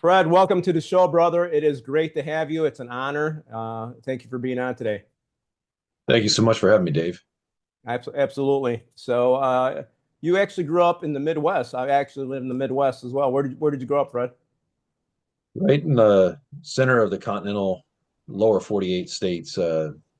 Fred, welcome to the show, brother. It is great to have you. It's an honor. Thank you for being on today. Thank you so much for having me, Dave. Absolutely. So, you actually grew up in the Midwest. I actually live in the Midwest as well. Where did you grow up, Fred? Right in the center of the continental lower 48 states,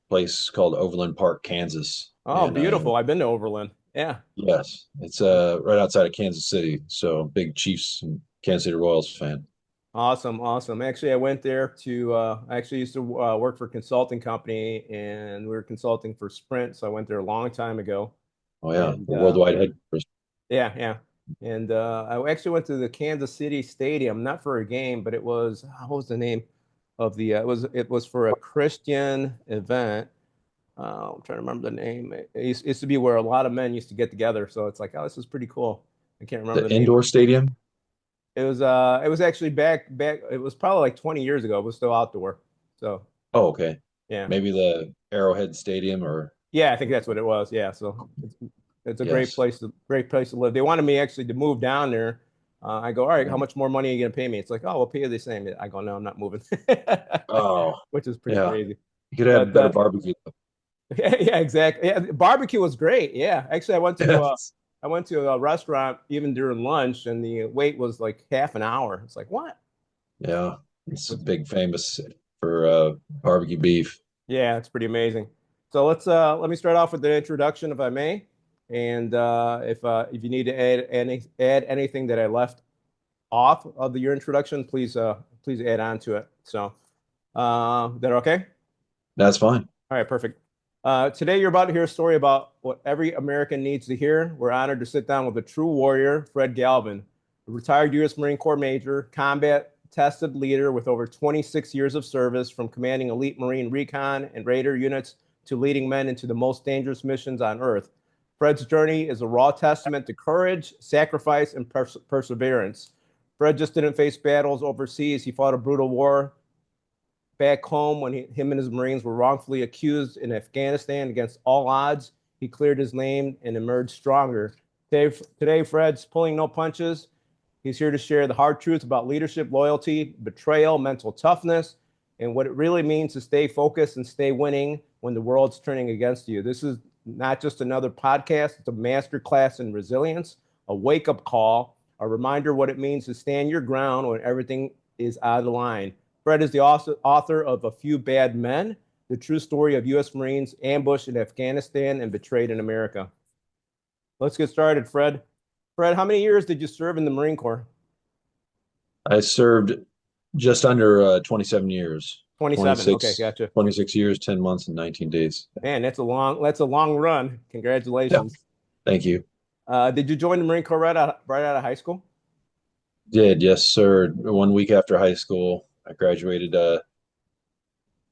place called Overland Park, Kansas. Oh, And beautiful. I've been to Overland. Yeah. yes, it's right outside of Kansas City. So big Chiefs and Kansas City Royals fan. Awesome, awesome. Actually, I went there I actually used to work for a consulting company and we were consulting for Sprint. So I went there a long time ago. Oh yeah, And the worldwide headquarters. Yeah, yeah. And I actually went to the Kansas City Stadium, not for a game, but it was what was the name of the it was for a Christian event. I'm trying to remember the name. It used to be where a lot of men used to get together. So it's like, oh, this is pretty cool. I can't remember The the name. indoor stadium. It was actually back it was probably like 20 years ago. It was still outdoor. So Oh, okay. yeah. Maybe the Arrowhead Stadium or Yeah, I think that's what it was. Yeah, so it's a great yes. place to live. They wanted me actually to move down there. I go, all right, how much more money are you gonna pay me? It's like, oh, we'll pay you the same. I go, no, I'm not moving, Oh, which is pretty yeah. crazy. You could have But better barbecue. yeah, yeah, exactly. Yeah, barbecue was great. Yeah, actually, Yes. I went to a restaurant even during lunch, and the wait was like half an hour. It's like what? Yeah. It's Which, big famous for barbecue beef. yeah, it's pretty amazing. So let me start off with the introduction, if I may. And if you need to add anything that I left off of your introduction, please add on to it. So that okay? That's fine. All right, perfect. Today you're about to hear a story about what every American needs to hear. We're honored to sit down with a true warrior, Fred Galvin, a retired U.S. Marine Corps major, combat tested leader with over 26 years of service, from commanding elite Marine recon and raider units to leading men into the most dangerous missions on Earth. Fred's journey is a raw testament to courage, sacrifice, and perseverance. Fred just didn't face battles overseas. He fought a brutal war back home when him and his Marines were wrongfully accused in Afghanistan. Against all odds, he cleared his name and emerged stronger. Today, Fred's pulling no punches. He's here to share the hard truth about leadership, loyalty, betrayal, mental toughness, and what it really means to stay focused and stay winning when the world's turning against you. This is not just another podcast, it's a master class in resilience, a wake up call, a reminder what it means to stand your ground when everything is out of line. Fred is the author of A Few Bad Men, the true story of U.S. Marines ambushed in Afghanistan and betrayed in America. Let's get started, Fred. Fred, how many years did you serve in the Marine Corps? I served just under 27 years, 27. Okay, 26, gotcha. 26 years, 10 months, and 19 days. Man, that's a long run. Yeah, Congratulations. thank you. Did you join the Marine Corps right out of high school? Did, yes, sir. 1 week after high school, I graduated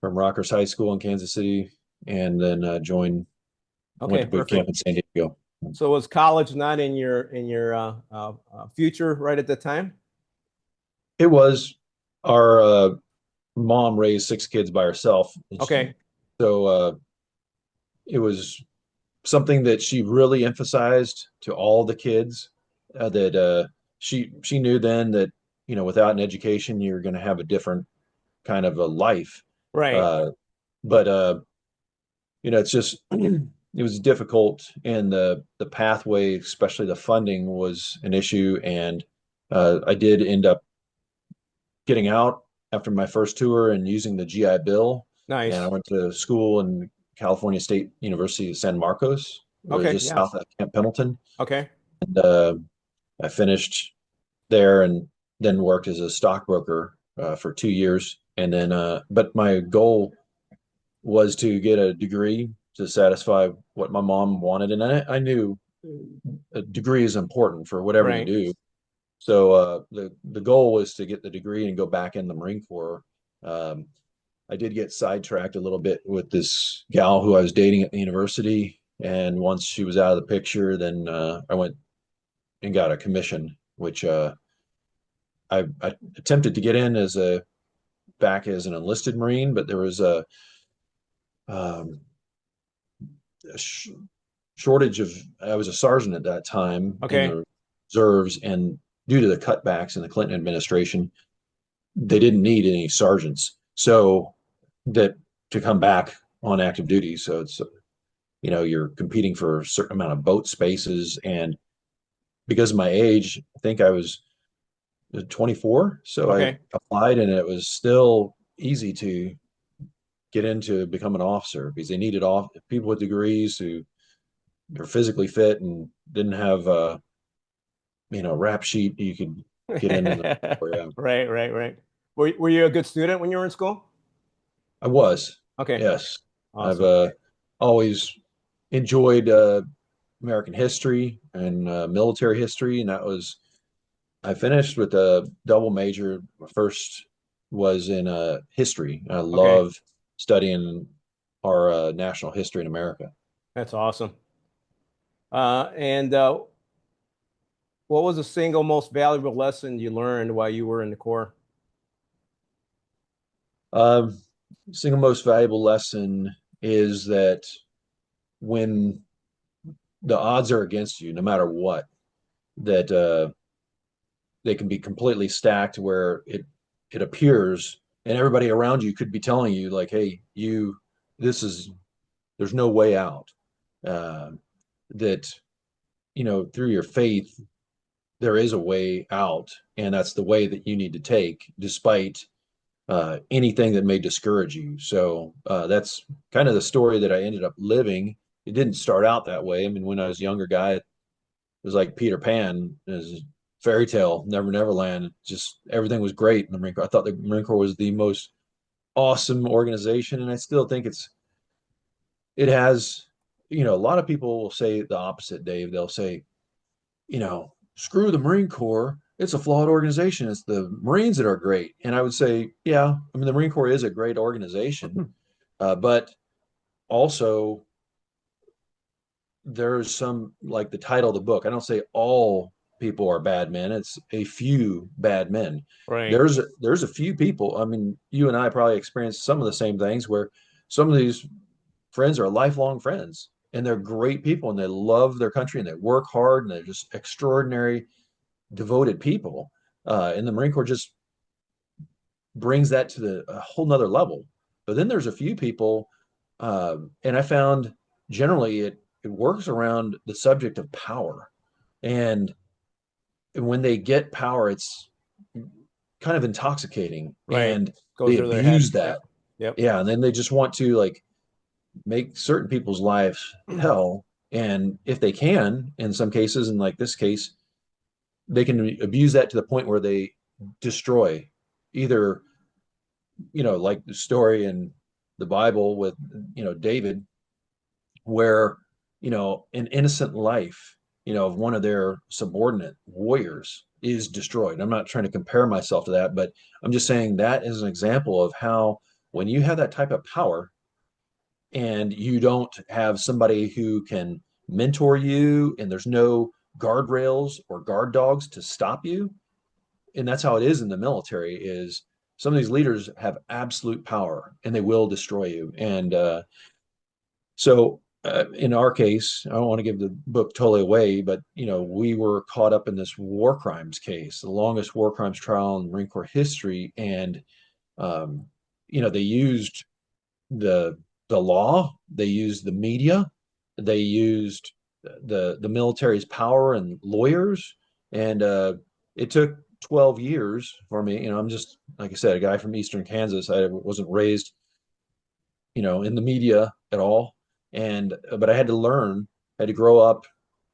from Rockers High School in Kansas City and then went Okay, to boot camp perfect. in San Diego. So was college not in your future right at the time? It was our mom raised six kids by herself. Okay, So it was something that she really emphasized to all the kids that she knew then that without an education you're going to have a different kind of a life right. uh, but it's just it was difficult and the pathway, especially the funding, was an issue. And I did end up getting out after my first tour and using the GI Bill, and I Nice. went to school in California State University of San Marcos, Okay, just yeah. south of Camp Pendleton. Okay. And I finished there and then worked as a stockbroker for 2 years. And then, but my goal was to get a degree to satisfy what my mom wanted. And I knew a degree is important for whatever you Right. do. So the goal was to get the degree and go back in the Marine Corps. Um, I did get sidetracked a little bit with this gal who I was dating at the university, and once she was out of the picture, then I went and got a commission, which I attempted to get in as a back as an enlisted Marine, but there was um, a shortage of. I was a sergeant at that time in Okay. the reserves, and due to the cutbacks in the Clinton administration, they didn't need any sergeants. So that to come back on active duty. So it's, you're competing for a certain amount of boat spaces. And because of my age, I think I was 24. So I Okay. applied and it was still easy to get into become an officer because they needed off people with degrees who are physically fit and didn't have rap sheet you could get in the yeah. Right, right, right. Were you a good student when you were in school? I was. Okay, Yes. I've awesome. always enjoyed American history and military history, and that was I finished with a double major. My first was in history. I Okay, love studying our national history in America. that's awesome. And what was the single most valuable lesson you learned while you were in the Corps? Um, Single most valuable lesson is that when the odds are against you, no matter what, that they can be completely stacked where it appears, and everybody around you could be telling you like, "Hey, this is there's no way out." Uh, that through your faith, there is a way out, and that's the way that you need to take, despite anything that may discourage you. So that's kind of the story that I ended up living. It didn't start out that way. I mean, when I was a younger guy, it was like Peter Pan, it was a fairy tale, Never Never Land. Just everything was great in the Marine Corps. I thought the Marine Corps was the most awesome organization, and I still think it has. A lot of people will say the opposite, Dave. They'll say, screw the Marine Corps. It's a flawed organization. It's the Marines that are great. And I would say, yeah, I mean, the Marine Corps is a great organization, but also there's some, like the title of the book. I don't say all people are bad men. It's a few bad men. Right. There's a few people. I mean, you and I probably experienced some of the same things where some of these friends are lifelong friends and they're great people and they love their country and they work hard and they're just extraordinary devoted people. And the Marine Corps just brings that to a whole nother level. But then there's a few people, and I found generally it works around the subject of power, and when they get power, it's kind of intoxicating, Right. and Goes they through their head. abuse that. Yep. Yep. Yeah, and then they just want to like make certain people's lives hell, and if they can, in some cases, and like this case, they can abuse that to the point where they destroy either like the story in the Bible with David, where an innocent life of one of their subordinate warriors is destroyed. I'm not trying to compare myself to that, but I'm just saying that is an example of how when you have that type of power and you don't have somebody who can mentor you and there's no guardrails or guard dogs to stop you, and that's how it is in the military, is some of these leaders have absolute power and they will destroy you. And in our case, I don't want to give the book totally away, but we were caught up in this war crimes case, the longest war crimes trial in Marine Corps history. And um, they used the law, they used the media, they used the military's power and lawyers, and it took 12 years for me. I'm just, like I said, a guy from Eastern Kansas. I wasn't raised in the media at all, and but I had to learn, I had to grow up.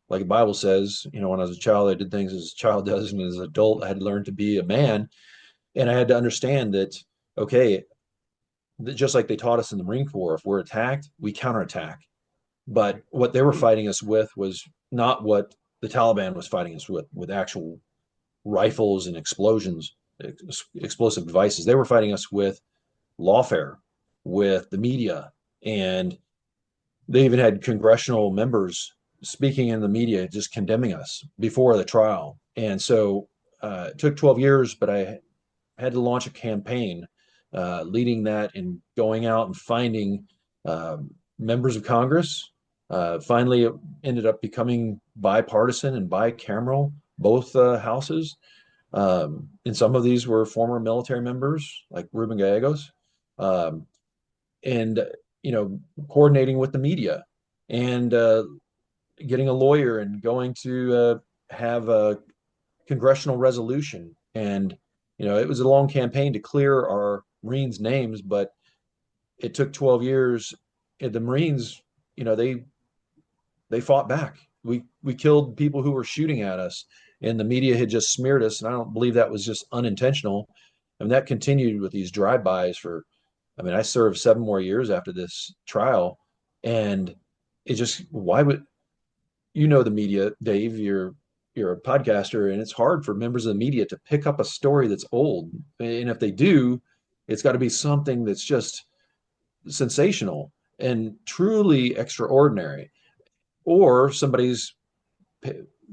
Like the Bible says, when I was a child, I did things as a child does, and as an adult, I had to learn to be a man. And I had to understand that, okay, just like they taught us in the Marine Corps, if we're attacked, we counterattack. But what they were fighting us with was not what the Taliban was fighting us with actual rifles and explosions, explosive devices. They were fighting us with lawfare, with the media, and they even had congressional members speaking in the media just condemning us before the trial. And so it took 12 years, but I had to launch a campaign leading that and going out and finding members of Congress. Finally, it ended up becoming bipartisan and bicameral, both houses. And some of these were former military members, like Ruben Gallegos, um, and coordinating with the media and getting a lawyer and going to have a congressional resolution. And it was a long campaign to clear our Marines' names, but it took 12 years. And the Marines, they fought back. We killed people who were shooting at us, and the media had just smeared us. And I don't believe that was just unintentional. And that continued with these drive-bys for. I mean, I served 7 more years after this trial, and it just why would the media, Dave? You're a podcaster, and it's hard for members of the media to pick up a story that's old. And if they do, it's got to be something that's just sensational and truly extraordinary, or somebody's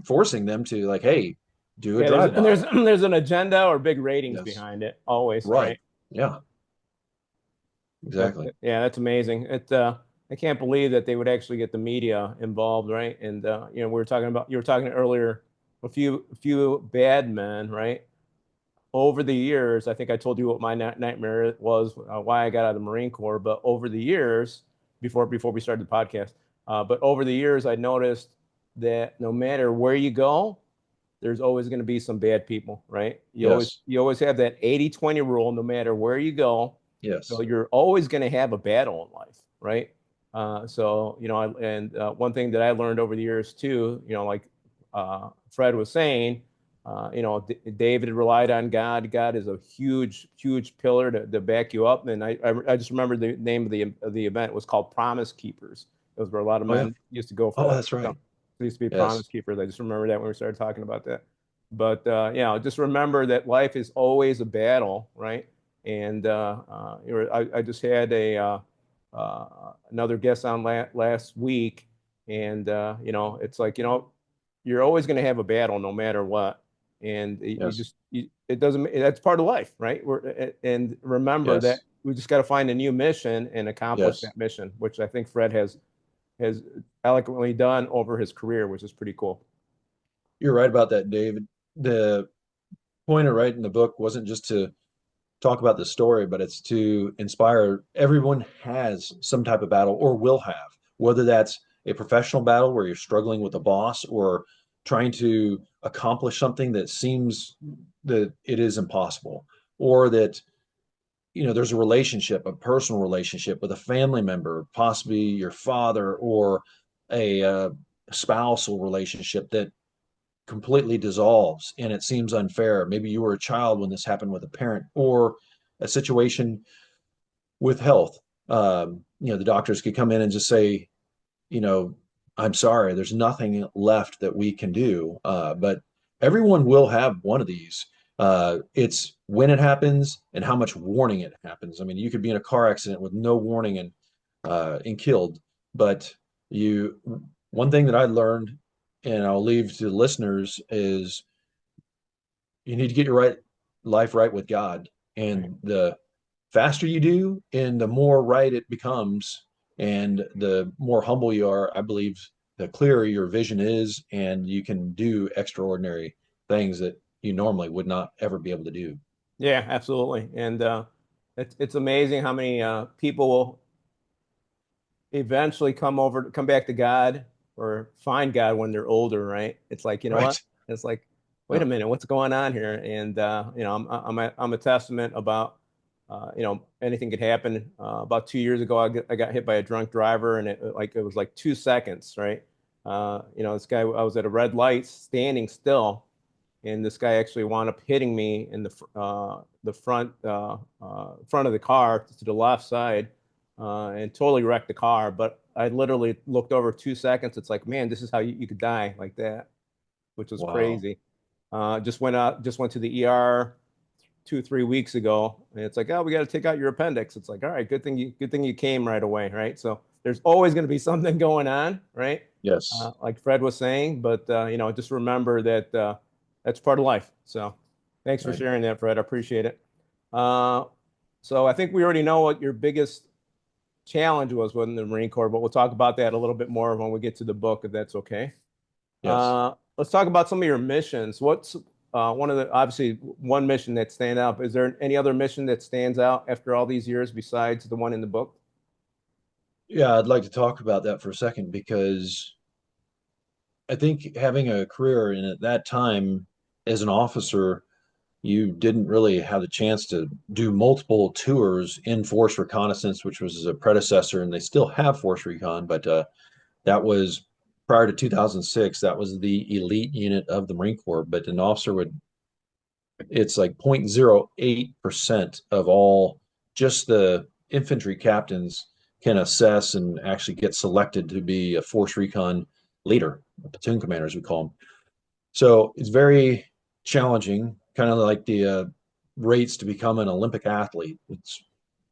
forcing them to like, hey, do a Yeah, there's drive and by. there's an agenda or big ratings Yes, behind it always, right. right? Yeah, exactly. Yeah, that's amazing. I can't believe that they would actually get the media involved, right? And we were talking about you were talking earlier a few bad men, right? Over the years, I think I told you what my nightmare was, why I got out of the Marine Corps. But over the years, before we started the podcast, but over the years, I noticed that no matter where you go, there's always going to be some bad people, right? You always Yes, you always have that 80-20 rule, no matter where you go. So yes. you're always going to have a battle in life, right? One thing that I learned over the years too, like Fred was saying, David relied on God. God is a huge, huge pillar to back you up. And I just remember the name of the event was called Promise Keepers. It was where a lot of Oh yeah. men used to go for Oh, that. that's right. So there used to be Yes, Promise Keepers. I just remember that when we started talking about that. But just remember that life is always a battle, right? And I just had another guest on last week, and it's like you're always going to have a battle no matter what, and yes, it doesn't. That's part of life, right? And remember that yes, we just got to find a new mission and accomplish yes. that mission, which I think Fred has eloquently done over his career, which is pretty cool. You're right about that, David. The point of writing the book wasn't just to talk about the story, but it's to inspire. Everyone has some type of battle or will have, whether that's a professional battle where you're struggling with a boss or trying to accomplish something that seems that it is impossible, or that there's a relationship, a personal relationship with a family member, possibly your father, or a spousal relationship that completely dissolves and it seems unfair. Maybe you were a child when this happened with a parent, or a situation with health. The doctors could come in and just say, you know, I'm sorry, there's nothing left that we can do. But everyone will have one of these. It's when it happens and how much warning it happens. I mean, you could be in a car accident with no warning and killed. But you, one thing that I learned, and I'll leave to the listeners, is you need to get your life right with God. Right. And the faster you do, and the more right it becomes, and the more humble you are, I believe, the clearer your vision is, and you can do extraordinary things that you normally would not ever be able to do. Yeah, absolutely. And it's amazing how many people will eventually come back to God or find God when they're older, right? It's like, you know what? Right. It's like, wait a Yeah. minute, what's going on here? And I'm a testament about anything could happen. About 2 years ago, I got hit by a drunk driver, and it was like 2 seconds, right? This guy, I was at a red light, standing still, and this guy actually wound up hitting me in the front of the car to the left side, and totally wrecked the car. But I literally looked over 2 seconds. It's like, man, this is how you could die like that, which was Wow. crazy. Just went to the ER 2 3 weeks ago, and it's like, oh, we got to take out your appendix. It's like, all right, good thing you came right away, right? So there's always going to be something going on, right? Yes. Like Fred was saying, but just remember that that's part of life. So thanks for Right. sharing that, Fred. I appreciate it. Uh, so I think we already know what your biggest challenge was within the Marine Corps, but we'll talk about that a little bit more when we get to the book, if that's okay. Yes. Let's talk about some of your missions. one of the obviously one mission that stands out. Is there any other mission that stands out after all these years besides the one in the book? Yeah, I'd like to talk about that for a second because I think having a career in at that time as an officer, you didn't really have the chance to do multiple tours in Force Reconnaissance, which was a predecessor, and they still have Force Recon, but that was prior to 2006. That was the elite unit of the Marine Corps, but an officer would, it's like 0.08% of all, just the infantry captains can assess and actually get selected to be a Force Recon leader, a platoon commander, as we call them. So it's very challenging, kind of like the rates to become an Olympic athlete. It's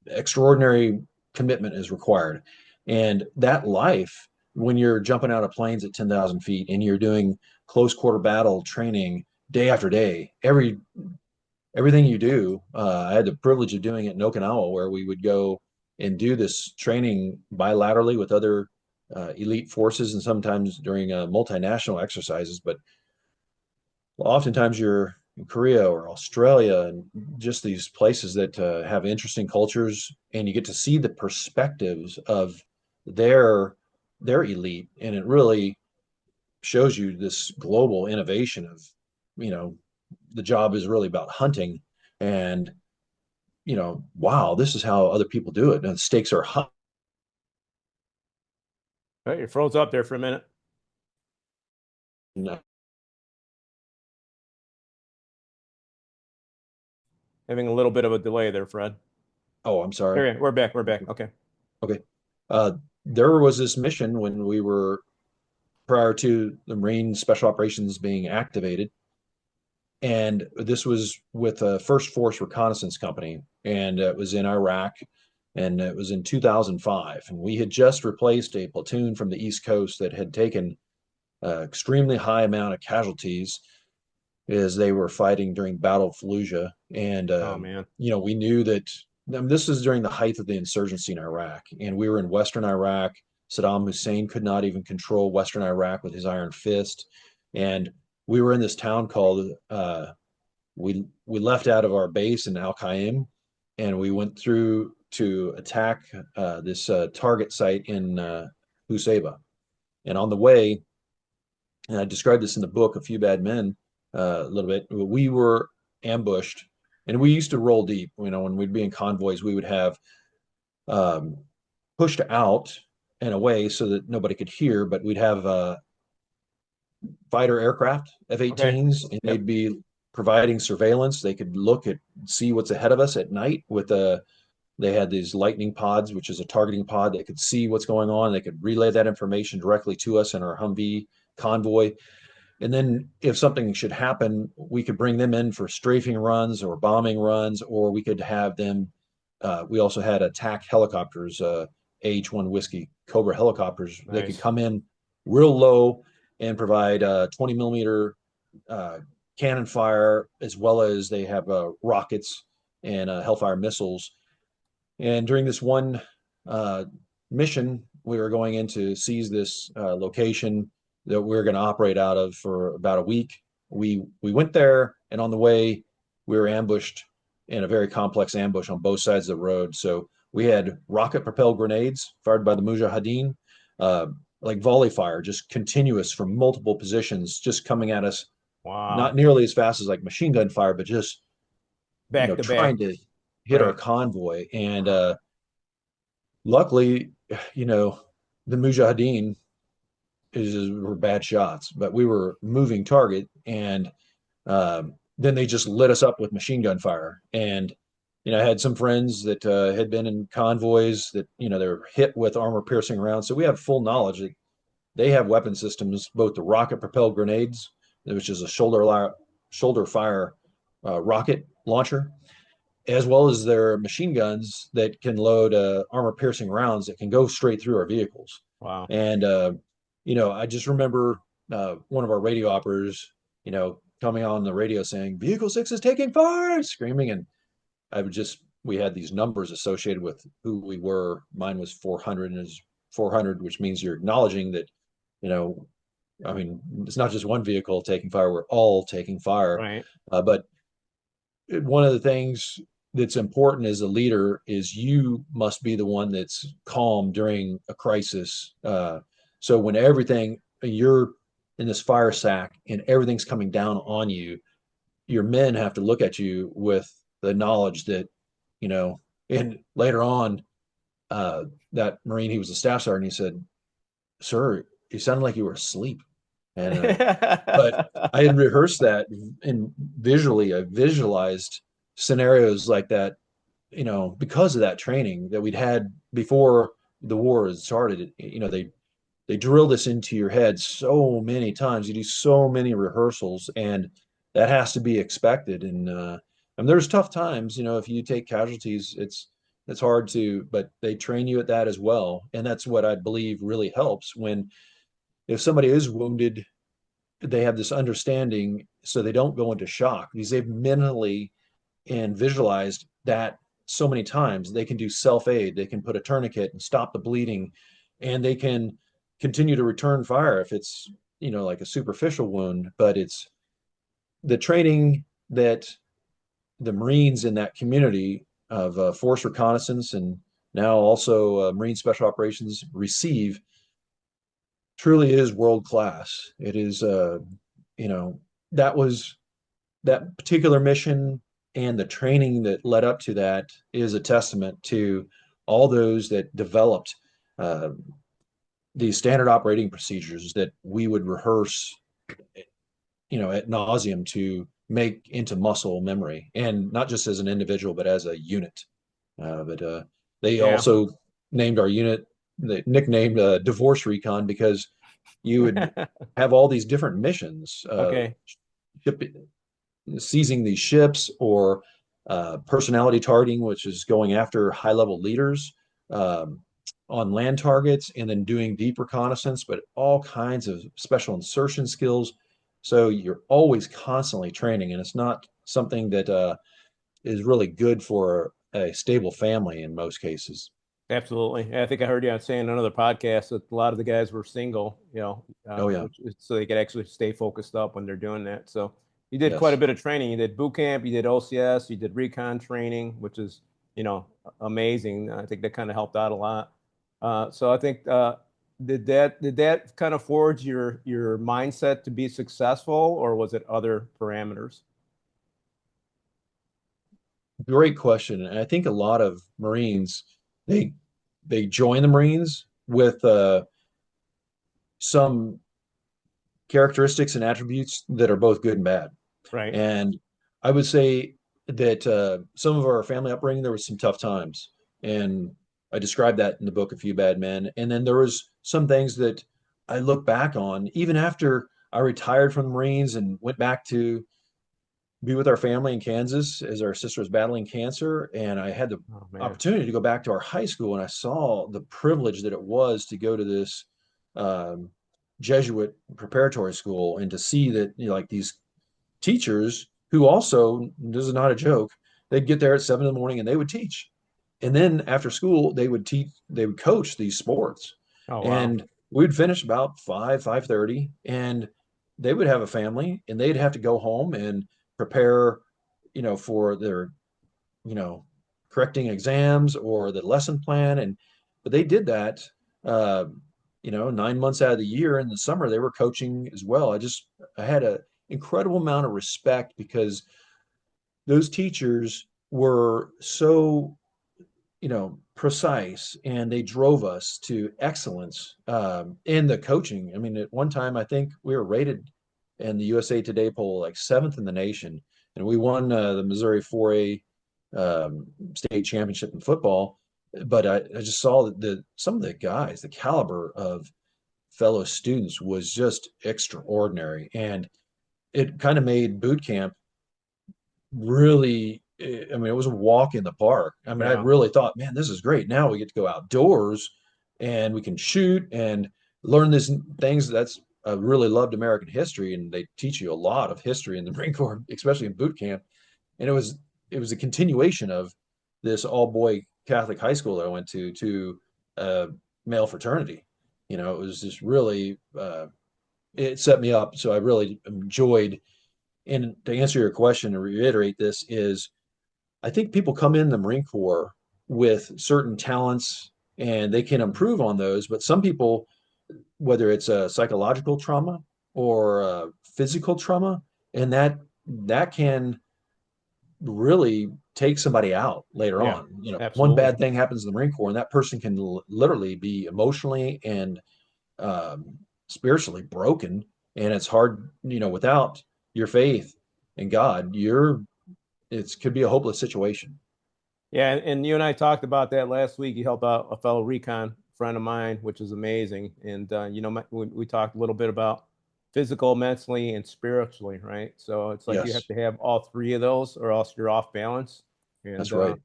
extraordinary commitment is required. And that life, when you're jumping out of planes at 10,000 feet and you're doing close quarter battle training day after day, everything you do, I had the privilege of doing it in Okinawa, where we would go and do this training bilaterally with other elite forces and sometimes during multinational exercises. But oftentimes you're in Korea or Australia and just these places that have interesting cultures, and you get to see the perspectives of their elite, and it really shows you this global innovation of, you know, the job is really about hunting, and wow, this is how other people do it, and the stakes are high. Hey, you froze up there for a minute. Having a little bit of a delay there, Fred. Oh, I'm sorry. There, we're back. We're back. Okay. Okay. Uh, there was this mission when we were prior to the Marine Special Operations being activated, and this was with a First Force Reconnaissance Company, and it was in Iraq, and it was in 2005, and we had just replaced a platoon from the East Coast that had taken extremely high amount of casualties as they were fighting during Battle of Fallujah. And Oh man. we knew that this was during the height of the insurgency in Iraq, and we were in Western Iraq. Saddam Hussein could not even control Western Iraq with his iron fist, and we were in this town called we left out of our base in Al Qaim, and we went through to attack this target site in Husayba. And on the way, and I described this in the book, A Few Bad Men, a little bit, we were ambushed, and we used to roll deep. When we'd be in convoys, we would have um, pushed out and away so that nobody could hear, but we'd have fighter aircraft, Okay. F-18s, and they'd be providing surveillance. They could see what's ahead of us at night with they had these lightning pods, which is a targeting pod that could see what's going on. They could relay that information directly to us in our Humvee convoy. And then if something should happen, we could bring them in for strafing runs or bombing runs, or we could have them. We also had attack helicopters, AH-1 Whiskey Cobra helicopters. Nice. They could come in real low and provide 20 millimeter cannon fire, as well as they have rockets and Hellfire missiles. And during this one mission, we were going in to seize this location that we were going to operate out of for about a week. We went there, and on the way, we were ambushed in a very complex ambush on both sides of the road. So we had rocket-propelled grenades fired by the Mujahideen, like volley fire, just continuous from multiple positions, just coming at us. Wow. Not nearly as fast as like machine gun fire, but just back to trying to hit our convoy. And luckily, the Mujahideen were bad shots, but we were moving target, and then they just lit us up with machine gun fire. And I had some friends that had been in convoys that they were hit with armor piercing rounds, so we have full knowledge that they have weapon systems, both the rocket propelled grenades, which is a shoulder fire rocket launcher, as well as their machine guns that can load armor piercing rounds that can go straight through our vehicles. Wow. And I just remember one of our radio operators coming on the radio saying Vehicle 6 is taking fire, screaming. And we had these numbers associated with who we were. Mine was 400, and is 400, which means you're acknowledging that I mean, it's not just one vehicle taking fire, we're all taking fire. Right. But one of the things that's important as a leader is you must be the one that's calm during a crisis. So when everything, you're in this fire sack and everything's coming down on you, your men have to look at you with the knowledge that, you know, and later on, uh, that Marine, he was a staff sergeant, he said, "Sir, you sounded like you were asleep." And but I had rehearsed that and visually, I visualized scenarios like that, because of that training that we'd had before the war had started. They drill this into your head so many times. You do so many rehearsals, and that has to be expected. And there's tough times, if you take casualties, it's hard to, but they train you at that as well. And that's what I believe really helps when if somebody is wounded, they have this understanding so they don't go into shock because they've mentally and visualized that so many times. They can do self-aid, they can put a tourniquet and stop the bleeding, and they can continue to return fire if it's, like a superficial wound. But it's the training that the Marines in that community of force reconnaissance and now also Marine Special Operations receive truly is world class. It is, you know, that was that particular mission and the training that led up to that is a testament to all those that developed uh, these standard operating procedures that we would rehearse, ad nauseum to make into muscle memory, and not just as an individual, but as a unit. But they Yeah. also named our unit, they nicknamed Divorce Recon because you would have all these different missions, Okay. ship, seizing these ships or personality targeting, which is going after high level leaders um, on land targets, and then doing deep reconnaissance, but all kinds of special insertion skills. So you're always constantly training, and it's not something that is really good for a stable family in most cases. Absolutely. I think I heard you on saying in another podcast that a lot of the guys were single, Oh yeah, so they could actually stay focused up when they're doing that. So you did quite a yes, bit of training. You did boot camp, you did OCS, you did recon training, which is, amazing. I think that kind of helped out a lot. So I think did that kind of forge your mindset to be successful, or was it other parameters? great question. And I think a lot of Marines they they join the Marines with some characteristics and attributes that are both good and bad. Right. And I would say that some of our family upbringing, there was some tough times. And I described that in the book, A Few Bad Men. And then there was some things that I look back on, even after I retired from the Marines and went back to be with our family in Kansas as our sister was battling cancer. And I had the Oh man. opportunity to go back to our high school, and I saw the privilege that it was to go to this um, Jesuit preparatory school and to see that, like these teachers who also, this is not a joke, they'd get there at 7 in the morning and they would teach. And then after school, they would coach these sports. Oh wow. And we'd finish about 5:30, and they would have a family and they'd have to go home and prepare, for their, you know, correcting exams or the lesson plan. But they did that, uh, 9 months out of the year. In the summer, they were coaching as well. I had an incredible amount of respect because those teachers were so, precise, and they drove us to excellence in the coaching. I mean, at one time, I think we were rated in the USA Today poll like seventh in the nation, and we won the Missouri 4A state championship in football. But I just saw that some of the guys, the caliber of fellow students was just extraordinary, and it kind of made boot camp really, I mean, it was a walk in the park. I mean, I Yeah. really thought, man, this is great. Now we get to go outdoors and we can shoot and learn these things. I really loved American history, and they teach you a lot of history in the Marine Corps, especially in boot camp. And it was a continuation of this all boy Catholic high school that I went to male fraternity. It was just really it set me up. So I really enjoyed. And to answer your question and reiterate this is, I think people come in the Marine Corps with certain talents and they can improve on those. But some people, whether it's a psychological trauma or a physical trauma, and that can really take somebody out later Yeah, on. One absolutely. bad thing happens in the Marine Corps, and that person can literally be emotionally and spiritually broken. And it's hard, without your faith in God, it could be a hopeless situation. Yeah, and you and I talked about that last week. You helped out a fellow recon friend of mine, which is amazing. And we talked a little bit about physical, mentally, and spiritually, right? So it's like you have Yes, to have all three of those, or else you're off balance. And that's right.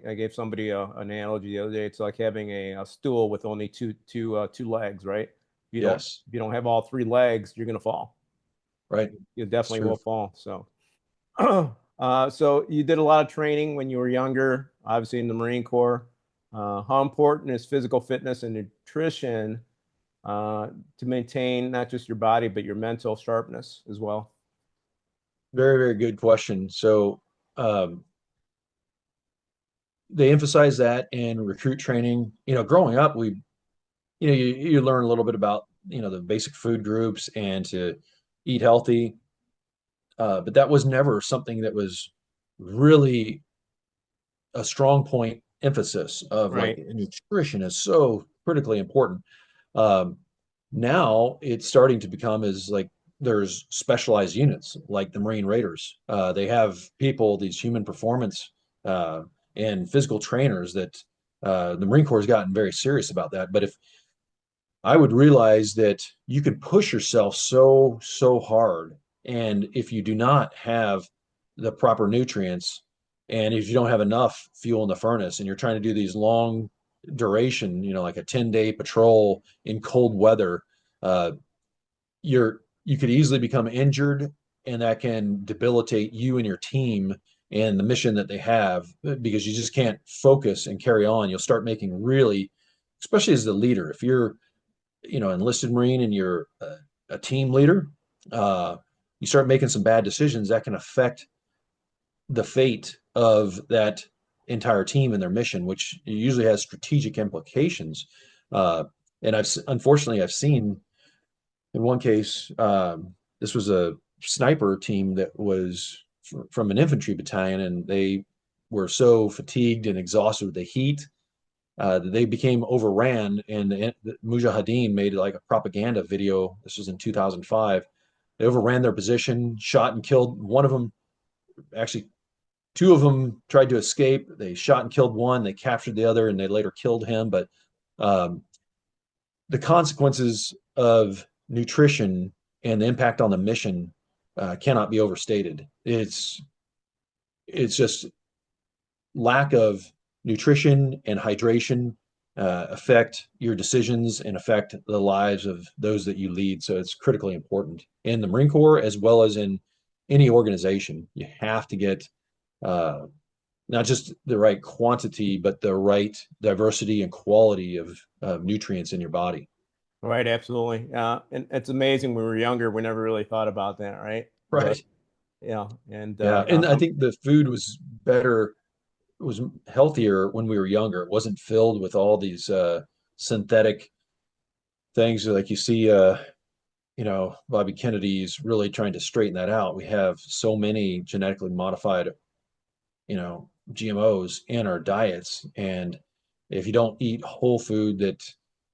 I gave somebody an analogy the other day. It's like having a stool with only two legs, right? Yes, If you don't have all three legs, you're gonna fall. right. You It's definitely true. will fall. So. So you did a lot of training when you were younger, obviously in the Marine Corps. How important is physical fitness and nutrition to maintain not just your body, but your mental sharpness as well? Very, very good question. So, um, they emphasize that in recruit training. Growing up, you learn a little bit about, the basic food groups and to eat healthy. But that was never something that was really a strong point emphasis of like Right, nutrition is so critically important. Um, Now it's starting to become is like there's specialized units like the Marine Raiders. They have people, these human performance uh, and physical trainers that the Marine Corps has gotten very serious about that. But if I would realize that you could push yourself so, so hard. And if you do not have the proper nutrients, and if you don't have enough fuel in the furnace, and you're trying to do these long duration, like a 10-day patrol in cold weather, uh, you could easily become injured, and that can debilitate you and your team and the mission that they have because you just can't focus and carry on. You'll start making really, especially as the leader, if you're enlisted Marine and you're a team leader, uh, you start making some bad decisions that can affect the fate of that entire team and their mission, which usually has strategic implications. And unfortunately I've seen in one case, this was a sniper team that was from an infantry battalion, and they were so fatigued and exhausted with the heat they became overran, and the Mujahideen made like a propaganda video. This was in 2005. They overran their position, shot and killed one of them. Actually, two of them tried to escape. They shot and killed one. They captured the other, and they later killed him. But um, the consequences of nutrition and the impact on the mission cannot be overstated. It's just lack of nutrition and hydration affect your decisions and affect the lives of those that you lead. So it's critically important in the Marine Corps as well as in any organization. You have to get uh, not just the right quantity, but the right diversity and quality of nutrients in your body. right, absolutely. And it's amazing when we were younger, we never really thought about that, right? But Right. yeah, and Yeah. And I think the food was better, was healthier when we were younger. It wasn't filled with all these synthetic things like you see Bobby Kennedy's really trying to straighten that out. We have so many genetically modified, GMOs in our diets. And if you don't eat whole food that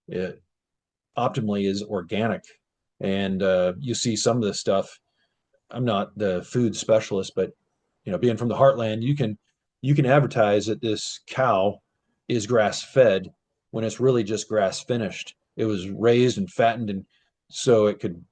it optimally is organic, and you see some of this stuff, I'm not the food specialist, but being from the heartland, you can advertise that this cow is grass fed when it's really just grass finished. It was raised and fattened, and so it could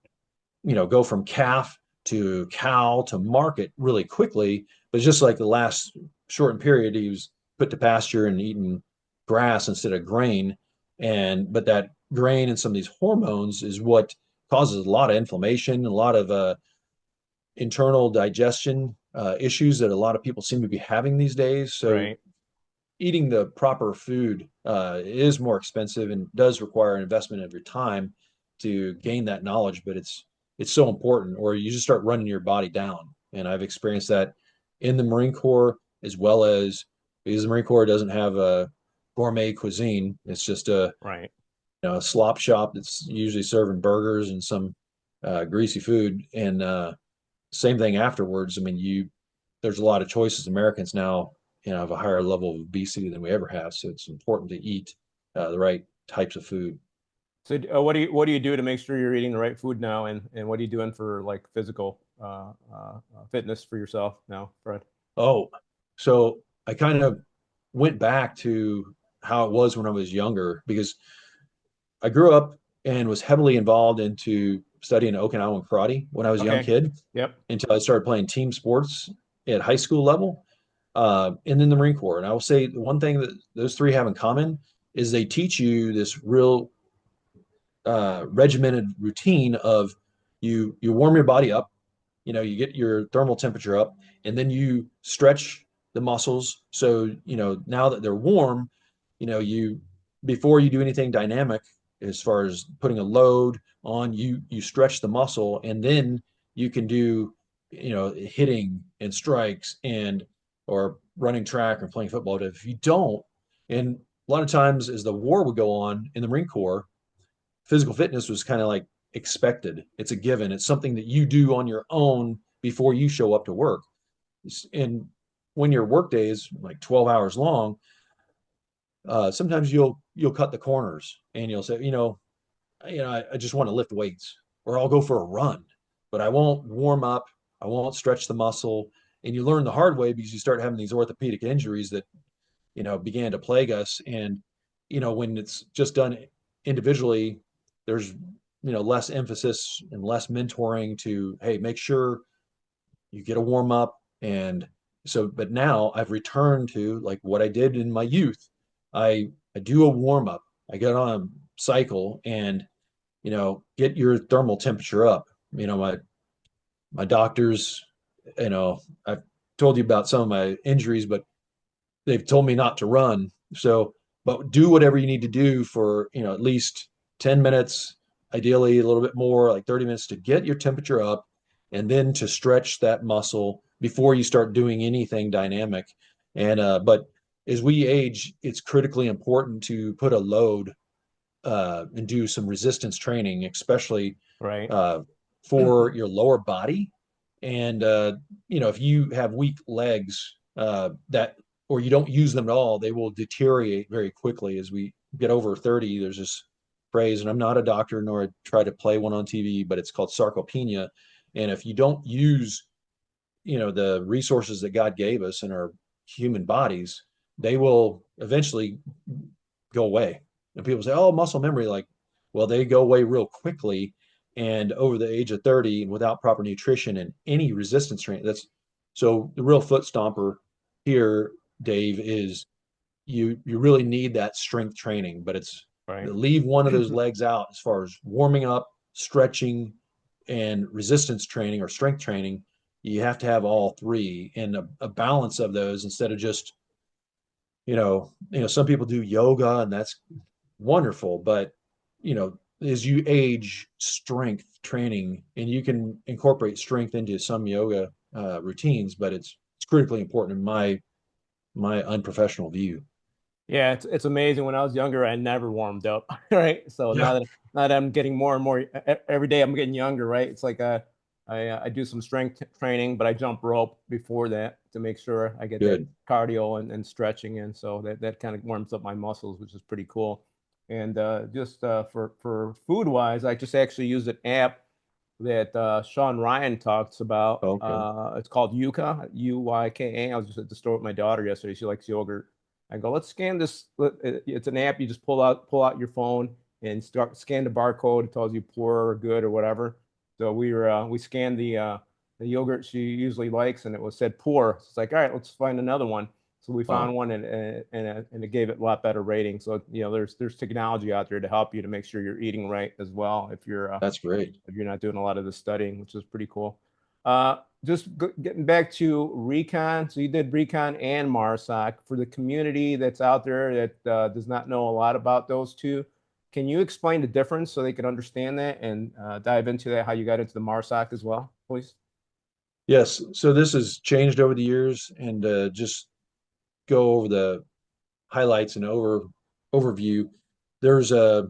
go from calf to cow to market really quickly. But it's just like the last shortened period, he was put to pasture and eating grass instead of grain. But that grain and some of these hormones is what causes a lot of inflammation, a lot of internal digestion issues that a lot of people seem to be having these days. So right. eating the proper food is more expensive and does require an investment of your time. to gain that knowledge, but it's so important, or you just start running your body down. And I've experienced that in the Marine Corps, as well as because the Marine Corps doesn't have a gourmet cuisine. It's just Right. a slop shop that's usually serving burgers and some greasy food. And same thing afterwards. I mean, there's a lot of choices. Americans now, have a higher level of obesity than we ever have. So it's important to eat the right types of food. So what do you do to make sure you're eating the right food now, and what are you doing for like physical fitness for yourself now, Fred? Oh, so I kind of went back to how it was when I was younger because I grew up and was heavily involved into studying Okinawan karate when I was a young Okay. kid Yep. until I started playing team sports at high school level, and then the Marine Corps. And I will say the one thing that those three have in common is they teach you this real regimented routine of you warm your body up, you get your thermal temperature up, and then you stretch the muscles. So, now that they're warm, you before you do anything dynamic as far as putting a load on, you stretch the muscle, and then you can do, hitting and strikes and or running track or playing football. But if you don't, and a lot of times as the war would go on in the Marine Corps, physical fitness was kind of like expected. It's a given. It's something that you do on your own before you show up to work. And when your workday is like 12 hours long, sometimes you'll cut the corners and you'll say, I just want to lift weights, or I'll go for a run, but I won't warm up. I won't stretch the muscle. And you learn the hard way because you start having these orthopedic injuries that, began to plague us. And, when it's just done individually, there's, less emphasis and less mentoring to, hey, make sure you get a warm up. And so, but now I've returned to like what I did in my youth. I do a warm up. I get on a cycle and, get your thermal temperature up. My doctors, I've told you about some of my injuries, but they've told me not to run. So, but do whatever you need to do for, at least 10 minutes, ideally a little bit more, like 30 minutes to get your temperature up and then to stretch that muscle before you start doing anything dynamic. And, but as we age, it's critically important to put a load and do some resistance training, especially Right. uh, for your lower body. And if you have weak legs that or you don't use them at all, they will deteriorate very quickly as we get over 30. There's this phrase, and I'm not a doctor nor try to play one on TV, but it's called sarcopenia. And if you don't use, the resources that God gave us in our human bodies, they will eventually go away. And people say, "Oh, muscle memory," like, well, they go away real quickly. And over the age of 30, and without proper nutrition and any resistance training, that's so the real foot stomper here, Dave, is you really need that strength training, but it's Right. leave one of those legs out as far as warming up, stretching, and resistance training or strength training. You have to have all three and a balance of those instead of just, some people do yoga and that's wonderful, but as you age, strength training, and you can incorporate strength into some yoga routines, but it's critically important in my unprofessional view. Yeah, it's amazing. When I was younger, I never warmed up, right? So Yeah, now that I'm getting more and more every day, I'm getting younger, right? It's like I do some strength training, but I jump rope before that to make sure I get that good. cardio and stretching in. So that kind of warms up my muscles, which is pretty cool. And just for food wise, I just actually used an app that Sean Ryan talks about. Okay. It's called Yuka, Uyka. I was just at the store with my daughter yesterday. She likes yogurt. I go, let's scan this. It's an app. You just pull out your phone and start scan the barcode. It tells you poor or good or whatever. So we scanned the yogurt she usually likes, and it was said poor. So it's like, all right, let's find another one. So we found Wow, one, and it gave it a lot better rating. So there's technology out there to help you to make sure you're eating right as well that's great. if you're not doing a lot of the studying, which is pretty cool. Just getting back to recon. So you did recon and Marsoc. For the community that's out there that does not know a lot about those two, Can you explain the difference so they can understand that and dive into that, how you got into the Marsoc as well, please? Yes, so this has changed over the years, and just go over the highlights and overview. There's a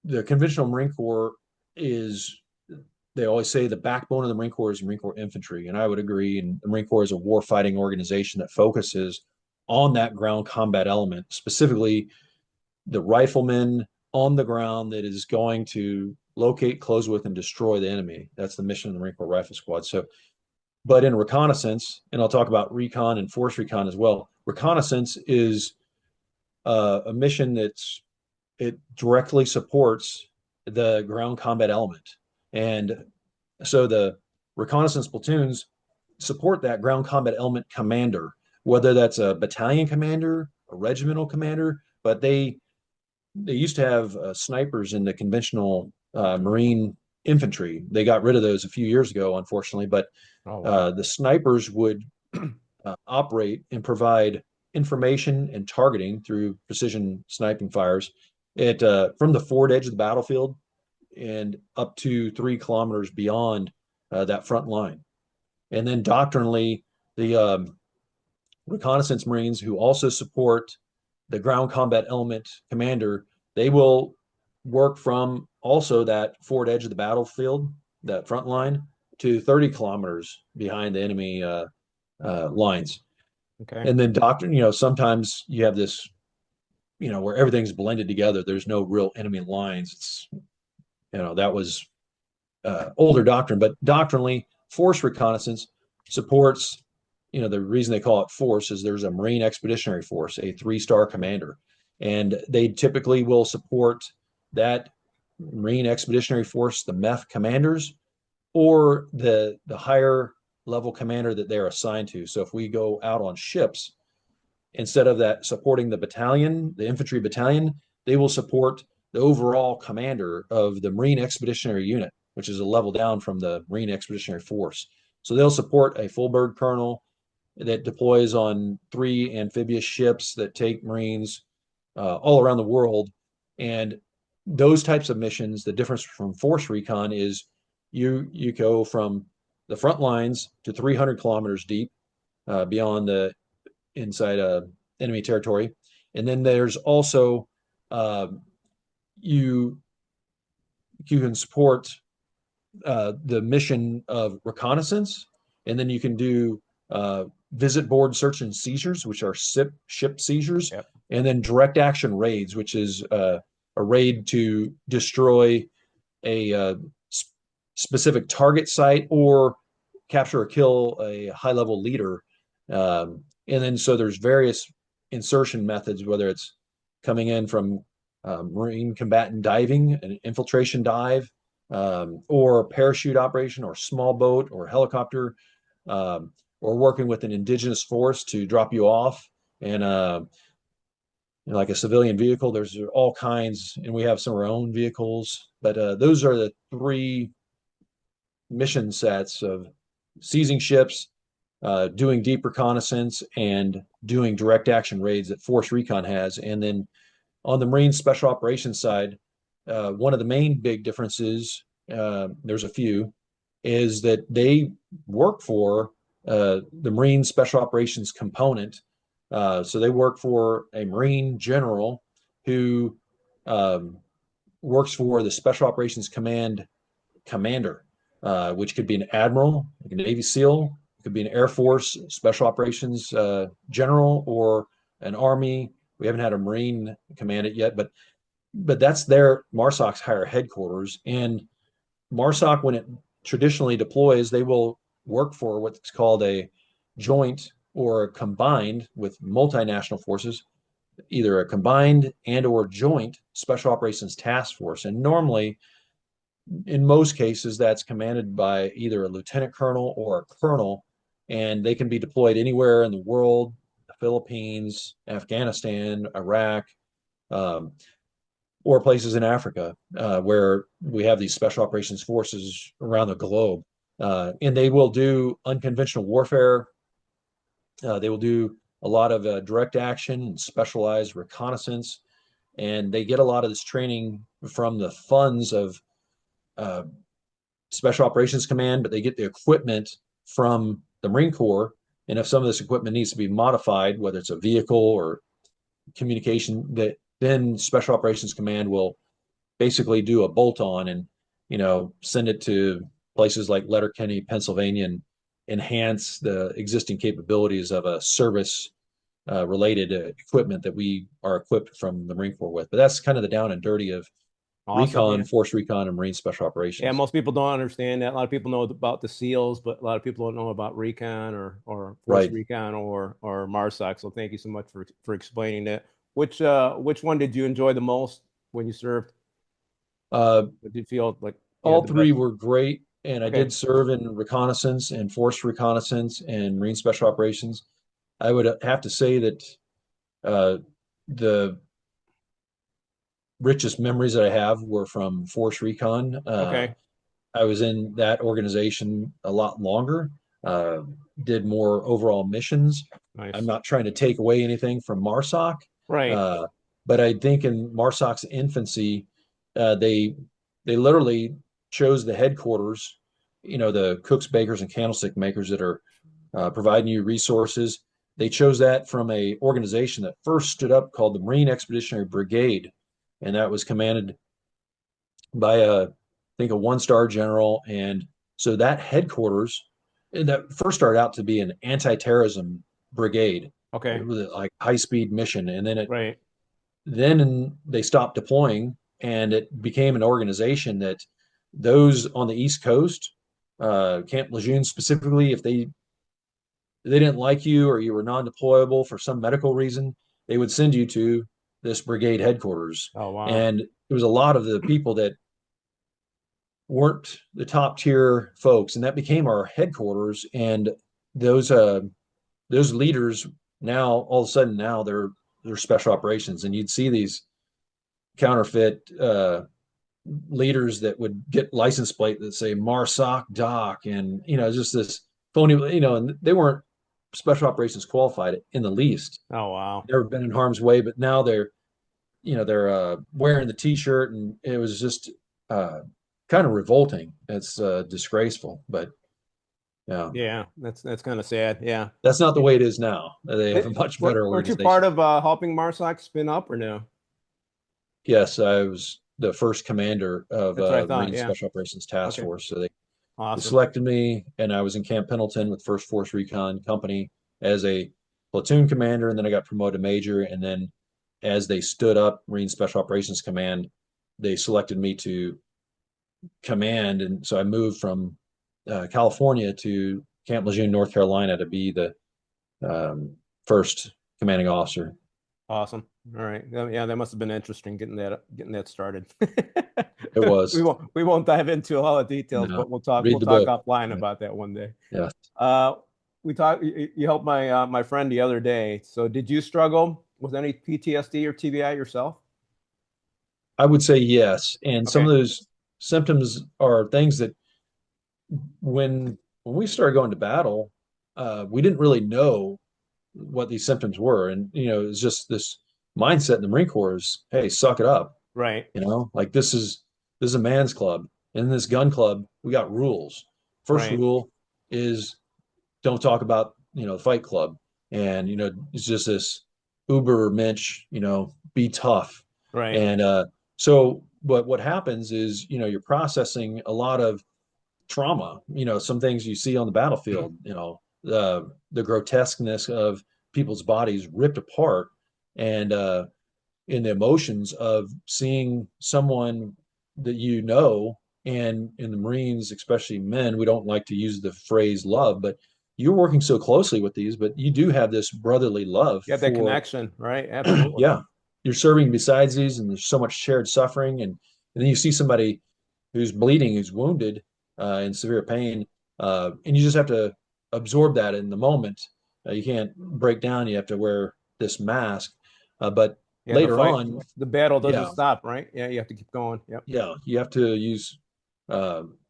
The conventional Marine Corps is, they always say the backbone of the Marine Corps is Marine Corps infantry, and I would agree. And the Marine Corps is a war fighting organization that focuses on that ground combat element, specifically the rifleman on the ground that is going to locate, close with, and destroy the enemy. That's the mission of the Marine Corps Rifle Squad. So, but in reconnaissance, and I'll talk about recon and force recon as well. Reconnaissance is a mission it directly supports the ground combat element. And so the reconnaissance platoons support that ground combat element commander, whether that's a battalion commander, a regimental commander, but they used to have snipers in the conventional Marine infantry. They got rid of those a few years ago, unfortunately, but Oh, wow. the snipers would operate and provide information and targeting through precision sniping fires from the forward edge of the battlefield and up to 3 kilometers beyond that front line. And then doctrinally, the reconnaissance Marines who also support the ground combat element commander, they will work from also that forward edge of the battlefield, that front line, to 30 kilometers behind the enemy lines. Okay. And then doctrine, sometimes you have this, where everything's blended together. There's no real enemy lines. It's, that was older doctrine, but doctrinally, force reconnaissance supports, the reason they call it force is there's a Marine Expeditionary Force, a 3-star commander, and they typically will support that Marine Expeditionary Force, the MEF commanders, or the higher level commander that they're assigned to. So if we go out on ships, instead of that supporting the battalion, the infantry battalion, they will support the overall commander of the Marine Expeditionary Unit, which is a level down from the Marine Expeditionary Force. So they'll support a full bird colonel that deploys on 3 amphibious ships that take Marines all around the world. And those types of missions, the difference from force recon is you go from the front lines to 300 kilometers deep beyond the inside enemy territory. And then there's also you can support the mission of reconnaissance, and then you can do visit board search and seizures, which are ship seizures, Yep. and then direct action raids, which is a raid to destroy a specific target site or capture or kill a high level leader. And then so there's various insertion methods, whether it's coming in from Marine combatant diving, an infiltration dive, or parachute operation, or small boat, or helicopter, or working with an indigenous force to drop you off, and like a civilian vehicle. There's all kinds, and we have some of our own vehicles. But those are the 3 mission sets of seizing ships, doing deep reconnaissance, and doing direct action raids that Force Recon has. And then on the Marine Special Operations side, one of the main big differences, there's a few, is that they work for the Marine Special Operations component. So they work for a Marine general who works for the Special Operations Command commander, which could be an admiral, like a Navy SEAL, it could be an Air Force Special Operations general, or an Army. We haven't had a Marine command it yet, but that's their Marsoc's higher headquarters. And Marsoc, when it traditionally deploys, they will work for what's called a joint or combined with multinational forces, either a combined and or joint special operations task force. And normally, in most cases, that's commanded by either a lieutenant colonel or a colonel, and they can be deployed anywhere in the world, the Philippines, Afghanistan, Iraq, or places in Africa, where we have these special operations forces around the globe. And they will do unconventional warfare. They will do a lot of direct action and specialized reconnaissance. and they get a lot of this training from the funds of uh, Special Operations Command, but they get the equipment from the Marine Corps. And if some of this equipment needs to be modified, whether it's a vehicle or communication, that then Special Operations Command will basically do a bolt on and send it to places like Letterkenny, Pennsylvania, and enhance the existing capabilities of a service related equipment that we are equipped from the Marine Corps with. But that's kind of the down and dirty of Awesome. recon, Yeah. force recon, and Marine Special Yeah, Operations. most people don't understand that. A lot of people know about the SEALs, but a lot of people don't know about recon or force Right. recon or Marsoc. So thank you so much for explaining that. Which one did you enjoy the most when you served? Uh, What did you feel like you had all the three best? were great, and I Okay. did serve in reconnaissance and force reconnaissance and Marine Special Operations. I would have to say that uh, the richest memories that I have were from Force Recon. Okay. I was in that organization a lot longer, uh, did more overall missions. I'm Nice. not trying to take away anything from Marsoc, Right. uh, but I think in Marsoc's infancy, they literally chose the headquarters, the cooks, bakers, and candlestick makers that are providing you resources. They chose that from a organization that first stood up called the Marine Expeditionary Brigade, and that was commanded by I think a one-star general. And so that headquarters, and that first started out to be an anti-terrorism brigade. It Okay. was like high-speed mission, and Right. they stopped deploying, and it became an organization that those on the East Coast, Camp Lejeune specifically, if they didn't like you or you were non-deployable for some medical reason, they would send you to this brigade headquarters. Oh wow. And it was a lot of the people that weren't the top tier folks, and that became our headquarters. And those uh, those leaders now, all of a sudden, now they're special operations, and you'd see these counterfeit leaders that would get license plate that say Marsoc Doc, and just this phony, and they weren't special operations qualified in the least. Oh wow. Never been in harm's way, but now they're wearing the T-shirt, and it was just uh, kind of revolting. It's disgraceful, but yeah, Yeah, that's kind of sad. Yeah. that's not the way it is now. They have a It, much better weren't you part organization. of helping Marsoc spin up or no? Yes, I was the first commander of That's what I the thought. Marine Yeah. Special Operations Task Okay. Force. So they Awesome. selected me, and I was in Camp Pendleton with First Force Recon Company as a platoon commander, and then I got promoted to major. And then as they stood up Marine Special Operations Command, they selected me to command, and so I moved from California to Camp Lejeune, North Carolina, to be the first commanding officer. Awesome. All right. Yeah, that must have been interesting getting that started. It We was. won't dive into all the details, No, but we'll read the talk book. offline Yeah. about that one day. Yeah. Uh, you helped my friend the other day. So did you struggle with any PTSD or TBI yourself? I would say yes. And some of Okay. those symptoms are things that when we started going to battle, we didn't really know what these symptoms were. And, it's just this mindset in the Marine Corps is, hey, suck it up. Right. Like this is a man's club. In this gun club, we got rules. First Right. rule is don't talk about, the fight club. And, it's just this uber mensch, be tough. Right. And so what happens is, you're processing a lot of trauma, some things you see on the battlefield, the grotesqueness of people's bodies ripped apart, and in the emotions of seeing someone that and in the Marines, especially men, we don't like to use the phrase love, but you're working so closely with these, but you do have this brotherly love You have that for, connection, right? Absolutely. yeah, you're serving besides these, and there's so much shared suffering. And then you see somebody who's bleeding, who's wounded, in severe pain, and you just have to absorb that in the moment. You can't break down. You have to wear this mask. But Yeah, later on, the battle doesn't yeah, stop, right? Yeah, you have to keep going. Yep. yeah, you have to use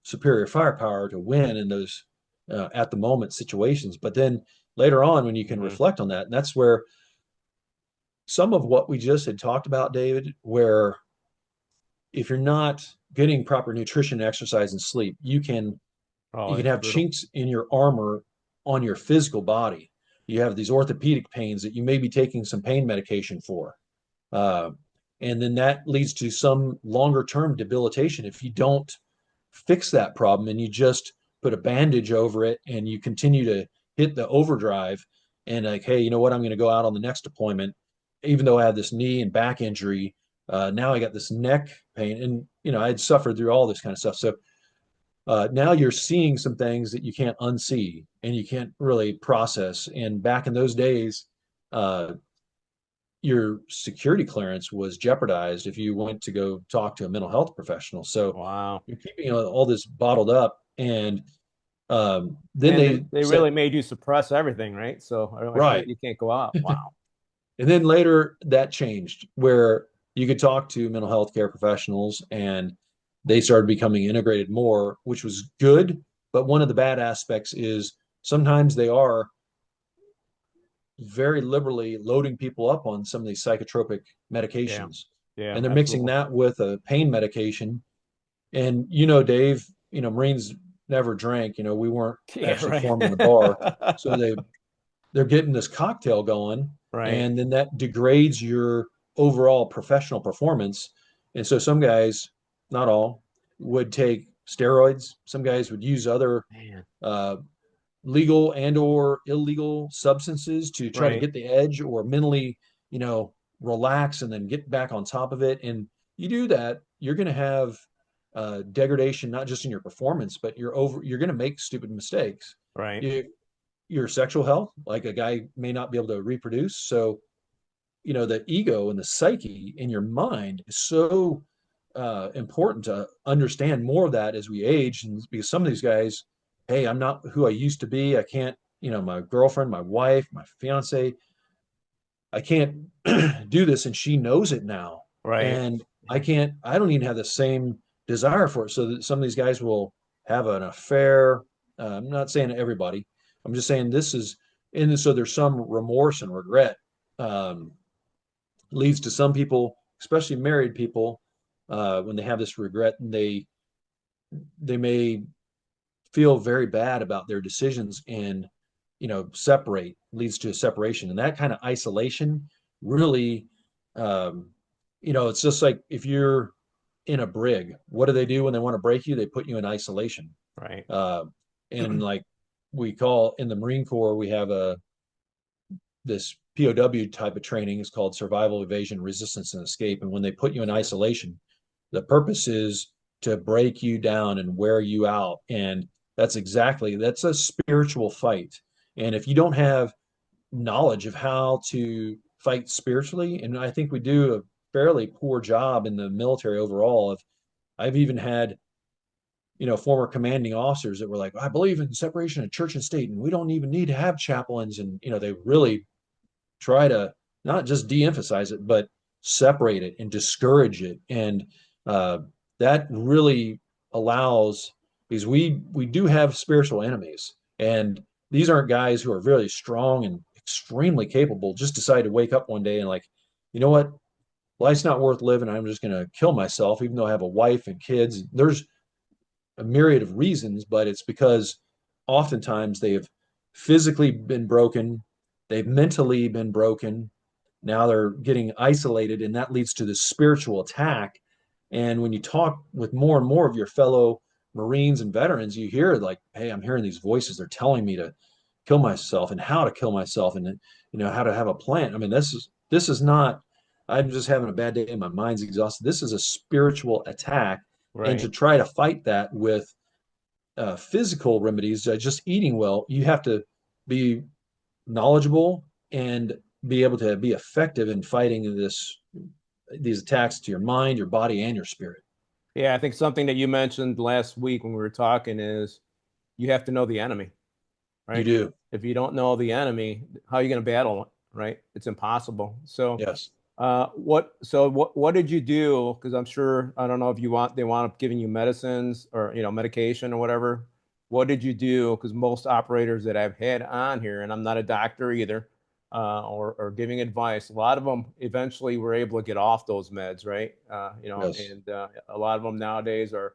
superior firepower to win in those at the moment situations. But then later on, when you can Mhm. reflect on that, and that's where some of what we just had talked about, David, where if you're not getting proper nutrition, exercise, and sleep, Oh, you can it's have brutal. chinks in your armor on your physical body. You have these orthopedic pains that you may be taking some pain medication for. Uh, and then that leads to some longer term debilitation if you don't fix that problem and you just put a bandage over it and you continue to hit the overdrive and like, hey, you know what? I'm going to go out on the next deployment, even though I have this knee and back injury. Now I got this neck pain, and I'd suffered through all this kind of stuff. So now you're seeing some things that you can't unsee and you can't really process. And back in those days, uh, your security clearance was jeopardized if you went to go talk to a mental health professional. So Wow. you're keeping all this bottled up, and then And they they said, really made you suppress everything, right? So I sure right. you can't go out. Wow. And then later that changed where you could talk to mental health care professionals and they started becoming integrated more, which was good. But one of the bad aspects is sometimes they are very liberally loading people up on some of these psychotropic Yeah. medications. Yeah, And they're mixing absolutely. that with a pain medication. And, Dave, Marines never drank, we weren't Yeah, actually right. formed in a bar. So they're getting this cocktail going, Right. and then that degrades your overall professional performance. And so some guys, not all, would take steroids. Some guys would use other Man. uh, legal and or illegal substances to try to Right. get the edge or mentally, you know, relax and then get back on top of it. And you do that, you're going to have degradation, not just in your performance, but you're going to make stupid mistakes. Right. You, your sexual health, like a guy may not be able to reproduce. So, the ego and the psyche in your mind is so important to understand more of that as we age. And because some of these guys, hey, I'm not who I used to be. I can't, my girlfriend, my wife, my fiance, I can't do this. And she knows it now. Right. And I don't even have the same desire for it. So that some of these guys will have an affair. I'm not saying everybody, I'm just saying this is, and so there's some remorse and regret. Um, Leads to some people, especially married people, when they have this regret, and they may feel very bad about their decisions and separate, leads to a separation, and that kind of isolation really, um, it's just like if you're in a brig, what do they do when they want to break you? They put you in isolation. Right. uh, and like we call in the Marine Corps, we have this POW type of training is called survival, evasion, resistance, and escape. And when they put you in Sure. isolation, the purpose is to break you down and wear you out. And that's a spiritual fight. And if you don't have knowledge of how to fight spiritually, and I think we do a fairly poor job in the military overall. I've even had, former commanding officers that were like, I believe in separation of church and state, and we don't even need to have chaplains. And, they really try to not just de-emphasize it, but separate it and discourage it. And uh, that really allows, because we do have spiritual enemies, and these aren't guys who are really strong and extremely capable. Just decide to wake up one day and like, you know what, life's not worth living. I'm just going to kill myself, even though I have a wife and kids. There's a myriad of reasons, but it's because oftentimes they have physically been broken, they've mentally been broken. Now they're getting isolated, and that leads to this spiritual attack. And when you talk with more and more of your fellow Marines and veterans, you hear like, hey, I'm hearing these voices. They're telling me to kill myself and how to kill myself and how to have a plan. I mean, this is not, I'm just having a bad day and my mind's exhausted. This is a spiritual attack. And to Right. try to fight that with physical remedies, just eating well, you have to be knowledgeable and be able to be effective in fighting these attacks to your mind, your body, and your spirit. Yeah, I think something that you mentioned last week when we were talking is you have to know the enemy, You right? do. If you don't know the enemy, how are you going to battle it, right? It's impossible. So, Yes. what did you do? Because I'm sure I don't know if they want up giving you medicines or medication or whatever. What did you do? Because most operators that I've had on here, and I'm not a doctor either, or giving advice. A lot of them eventually were able to get off those meds, right? Yes. And a lot of them nowadays are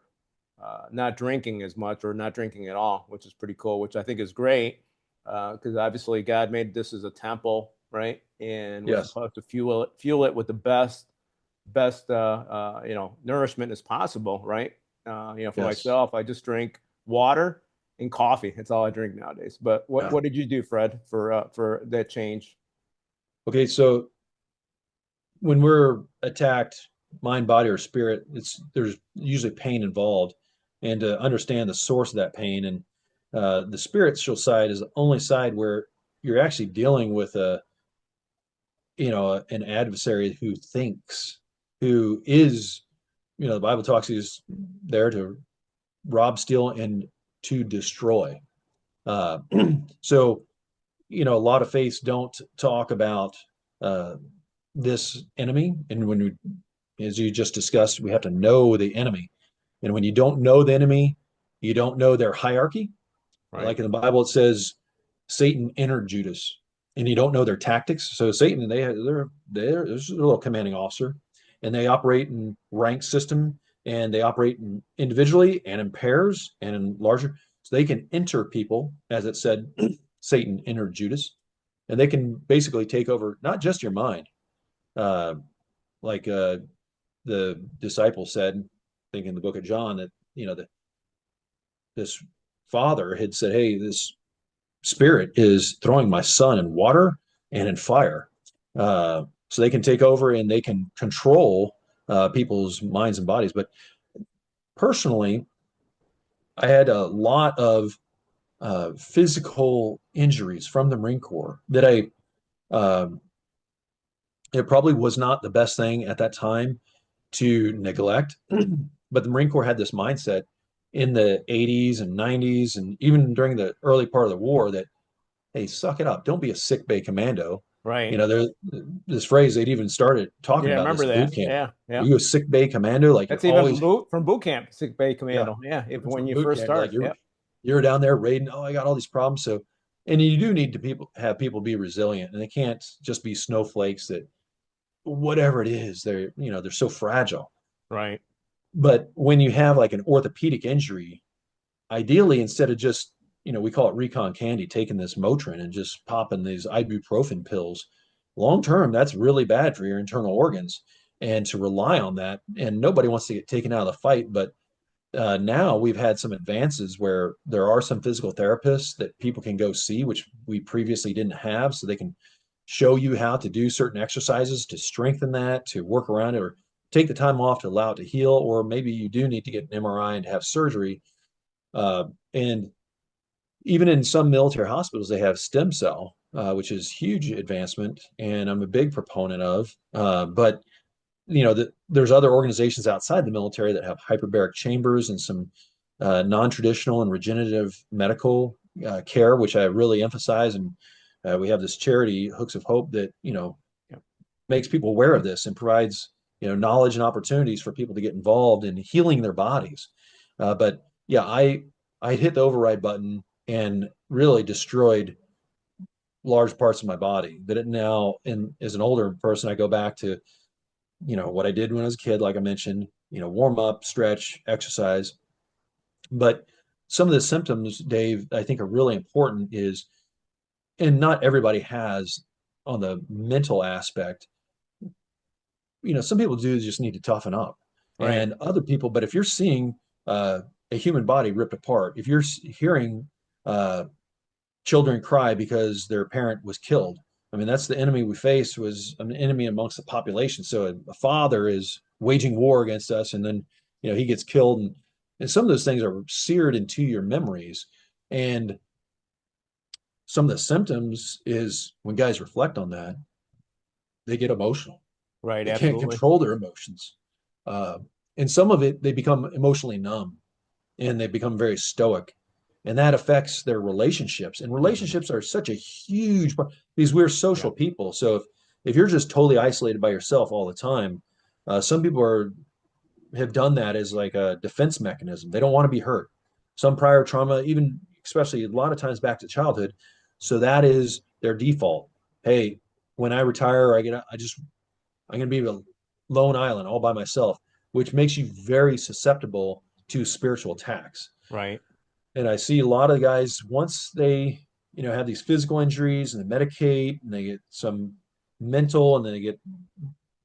not drinking as much or not drinking at all, which is pretty cool, which I think is great because obviously God made this as a temple, right? And we're Yes. supposed to fuel it with the best nourishment as possible, right? For Yes. myself, I just drink water and coffee. That's all I drink nowadays. But what Yeah. what did you do, Fred, for that change? Okay. So when we're attacked, mind, body, or spirit, there's usually pain involved, and to understand the source of that pain, and the spiritual side is the only side where you're actually dealing with an adversary who thinks, who is, the Bible talks, he's there to rob, steal, and to destroy. Uh, so, a lot of faiths don't talk about uh, this enemy. And as you just discussed, we have to know the enemy. And when you don't know the enemy, you don't know their hierarchy. Right. Like in the Bible, it says Satan entered Judas, and you don't know their tactics. So Satan, they're a little commanding officer, and they operate in rank system, and they operate individually and in pairs and in larger. So they can enter people, as it said, Satan entered Judas, and they can basically take over not just your mind, uh, like the disciple said, I think in the book of John, that this father had said, "Hey, this spirit is throwing my son in water and in fire." So they can take over and they can control people's minds and bodies. But personally, I had a lot of physical injuries from the Marine Corps that um, it probably was not the best thing at that time to neglect. But the Marine Corps had this mindset in the 80s and 90s, and even during the early part of the war, that, hey, suck it up. Don't be a sick bay commando. Right. There, this phrase, they'd even started talking Yeah, I about this remember at boot that. camp. Yeah, Are yeah. you a sick bay commando? Like, you're That's even always, from boot camp, sick bay yeah, commando. Yeah, if even when from you boot first camp, like start. you're Yeah. you're down there raiding. Oh, I got all these problems. So, and you do need to have people be resilient, and they can't just be snowflakes that whatever it is, they're so fragile. Right. But when you have like an orthopedic injury, ideally, instead of just, we call it recon candy, taking this Motrin and just popping these ibuprofen pills, long term, that's really bad for your internal organs. And to rely on that, and nobody wants to get taken out of the fight, but now we've had some advances where there are some physical therapists that people can go see, which we previously didn't have. So they can show you how to do certain exercises to strengthen that, to work around it, or take the time off to allow it to heal. Or maybe you do need to get an MRI and have surgery. And even in some military hospitals, they have stem cell, which is huge advancement, and I'm a big proponent of. But there's other organizations outside the military that have hyperbaric chambers and some non-traditional and regenerative medical care, which I really emphasize. And we have this charity, Hooks of Hope, that Yeah. makes people aware of this and provides knowledge and opportunities for people to get involved in healing their bodies. But yeah, I hit the override button and really destroyed large parts of my body. That it now, and as an older person, I go back to what I did when I was a kid, like I mentioned, warm up, stretch, exercise. But some of the symptoms, Dave, I think are really important is, and not everybody has on the mental aspect, some people do just need to toughen up, Right. and other people, but if you're seeing a human body ripped apart, if you're hearing uh, children cry because their parent was killed. I mean, that's the enemy we face, was an enemy amongst the population. So a father is waging war against us, and then he gets killed, and some of those things are seared into your memories. And some of the symptoms is when guys reflect on that, they get emotional. Right. They can't Absolutely. control their emotions, uh, and some of it they become emotionally numb, and they become very stoic, and that affects their relationships, and Mhm. relationships are such a huge part because we're Yeah. social people. So if you're just totally isolated by yourself all the time, some people have done that as like a defense mechanism. They don't want to be hurt, some prior trauma, even especially a lot of times back to childhood, so that is their default. hey, when I retire, I'm going to be a lone island all by myself, which makes you very susceptible to spiritual attacks. Right. And I see a lot of guys once they, have these physical injuries and they medicate and they get some mental and then they get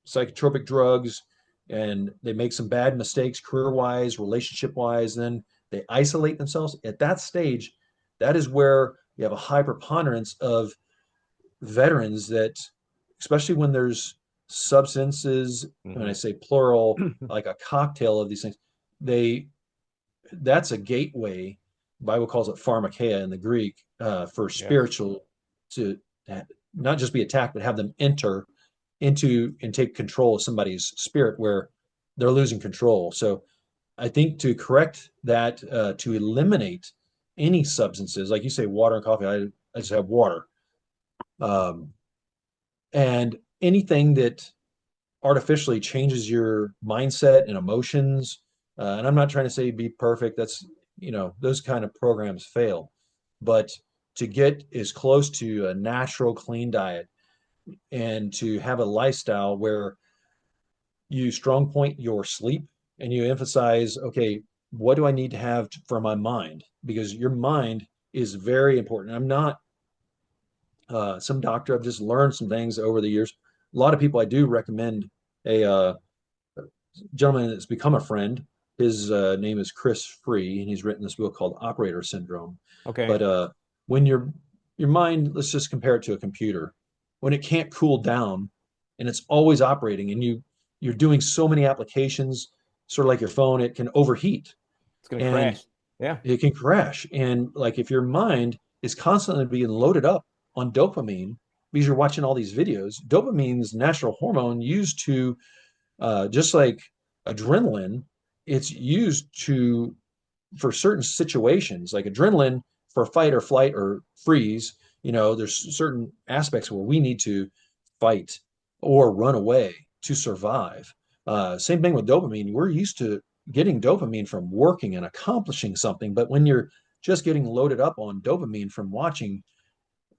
psychotropic drugs and they make some bad mistakes career wise, relationship wise, then they isolate themselves. At that stage, that is where you have a high preponderance of veterans that, especially when there's substances, when I Hmm. say plural, like a cocktail of these things, they that's a gateway. The Bible calls it pharmakeia in the Greek, for Yes. spiritual to not just be attacked, but have them enter into and take control of somebody's spirit where they're losing control. So I think to correct that, to eliminate any substances, like you say, water and coffee, I just have water. Um, and anything that artificially changes your mindset and emotions. And I'm not trying to say be perfect. That's, those kind of programs fail. But to get as close to a natural, clean diet and to have a lifestyle where you strong point your sleep and you emphasize, okay, what do I need to have for my mind? Because your mind is very important. I'm not some doctor. I've just learned some things over the years. A lot of people I do recommend a gentleman that's become a friend. His name is Chris Free, and he's written this book called Operator Syndrome. Okay. But when your mind, let's just compare it to a computer, when it can't cool down and it's always operating, and you're doing so many applications, sort of like your phone, it can overheat It's gonna and crash. Yeah. it can crash. And like if your mind is constantly being loaded up on dopamine because you're watching all these videos, dopamine is a natural hormone used to just like adrenaline, it's used to for certain situations, like adrenaline for fight or flight or freeze. There's certain aspects where we need to fight or run away to survive. Same thing with dopamine. We're used to getting dopamine from working and accomplishing something, but when you're just getting loaded up on dopamine from watching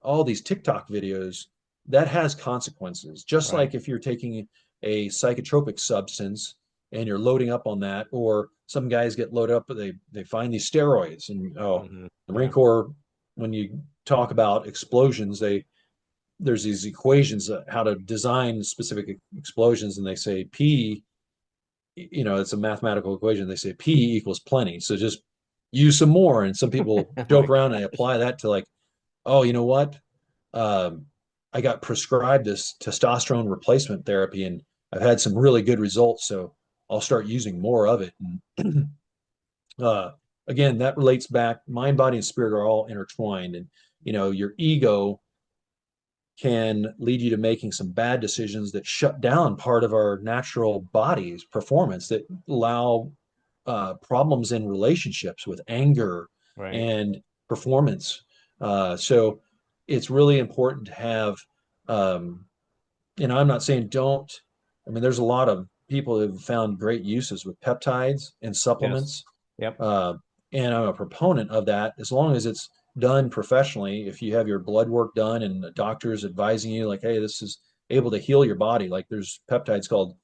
all these TikTok videos, that has consequences. Just Right. like if you're taking a psychotropic substance and you're loading up on that, or some guys get loaded up, but they find these steroids. And Hmm. the Marine Yeah. Corps, when you talk about explosions, there's these equations how to design specific explosions, and they say P, it's a mathematical equation. They say P equals plenty. So just use some more. And some people Oh joke my around and gosh. apply that to like, oh, you know what? um, I got prescribed this testosterone replacement therapy, and I've had some really good results. So I'll start using more of it. And uh, again, that relates back. Mind, body, and spirit are all intertwined, and your ego can lead you to making some bad decisions that shut down part of our natural body's performance that allow problems in relationships with anger Right. and performance. So it's really important to have, um, I'm not saying don't. I mean, there's a lot of people who have found great uses with peptides and Yes. supplements. Yep. Uh, and I'm a proponent of that as long as it's done professionally. If you have your blood work done and the doctor is advising you, like, hey, this is able to heal your body, like there's peptides called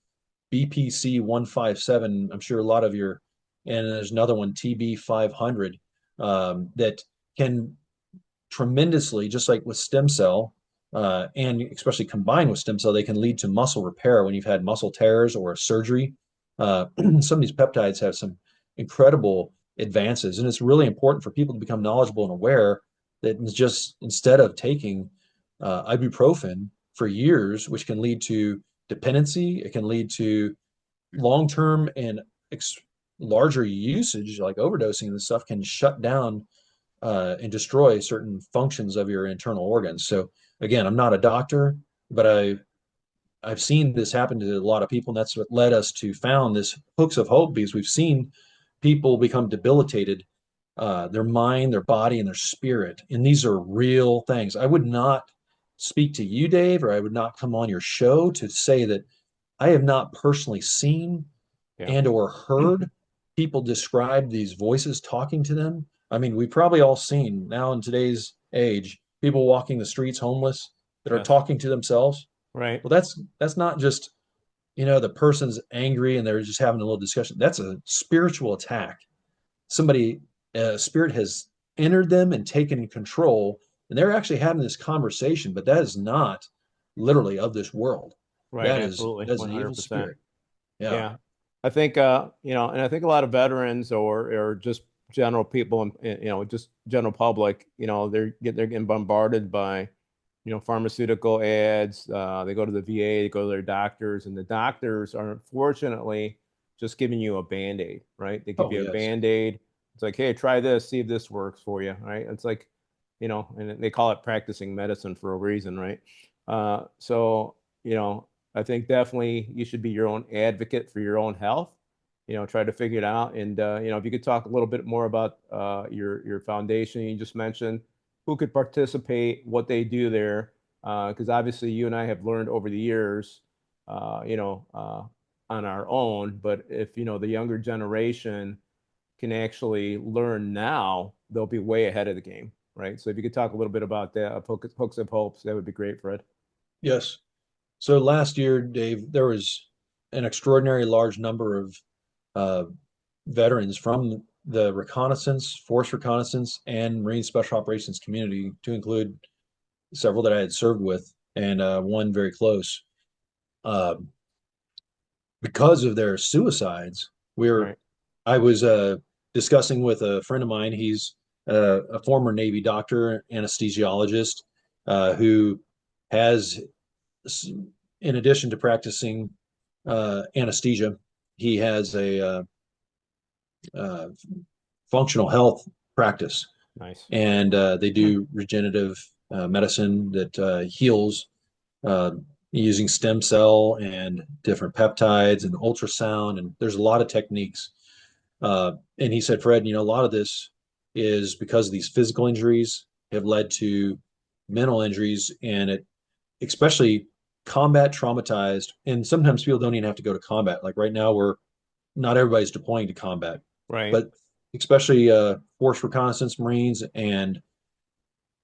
BPC 157. I'm sure a lot of your, and there's another one, TB 500, that can tremendously, just like with stem cell, and especially combined with stem cell, they can lead to muscle repair when you've had muscle tears or surgery. Some of these peptides have some incredible advances, and it's really important for people to become knowledgeable and aware that it's just instead of taking ibuprofen for years, which can lead to dependency, it can lead to long-term and larger usage, like overdosing and stuff, can shut down and destroy certain functions of your internal organs. So again, I'm not a doctor, but I've seen this happen to a lot of people, and that's what led us to found this Hooks of Hope, because we've seen people become debilitated, their mind, their body, and their spirit. And these are real things. I would not speak to you, Dave, or I would not come on your show to say that I have not personally seen Yeah. and or heard people describe these voices talking to them. I mean, we've probably all seen now in today's age people walking the streets homeless. that are Yes. talking to themselves. Right. Well, that's not just, the person's angry and they're just having a little discussion. That's a spiritual attack. Somebody, spirit has entered them and taken control, and they're actually having this conversation, but that is not literally of this world. Right. That Absolutely. is an evil 100%. spirit. Yeah. Yeah. I think, and I think a lot of veterans or just general people and, just general public, they're getting bombarded by, pharmaceutical ads. They go to the VA, they go to their doctors, and the doctors are unfortunately just giving you a Band-Aid, right? They give Oh, you a yes. Band-Aid. It's like, hey, try this, see if this works for you, right? It's like, and they call it practicing medicine for a reason, right? So, I think definitely you should be your own advocate for your own health. Try to figure it out. And if you could talk a little bit more about your foundation you just mentioned, who could participate, what they do there, because obviously you and I have learned over the years, on our own. But if the younger generation can actually learn now, they'll be way ahead of the game, right? So if you could talk a little bit about that, hooks of hopes, that would be great, Fred. Yes. So last year, Dave, there was an extraordinary large number of uh, veterans from the reconnaissance, force reconnaissance, and Marine Special Operations community, to include several that I had served with, and one very close. Uh, because of their suicides, Right. I was discussing with a friend of mine. He's a former Navy doctor, anesthesiologist, who has, in addition to practicing anesthesia, he has a uh, functional health practice, Nice. and they do regenerative medicine that heals uh, using stem cell and different peptides and ultrasound, and there's a lot of techniques. And he said, Fred, a lot of this is because of these physical injuries have led to mental injuries, and it especially combat traumatized. And sometimes people don't even have to go to combat. Like right now, we're not everybody's deploying to combat, Right. but especially force reconnaissance Marines and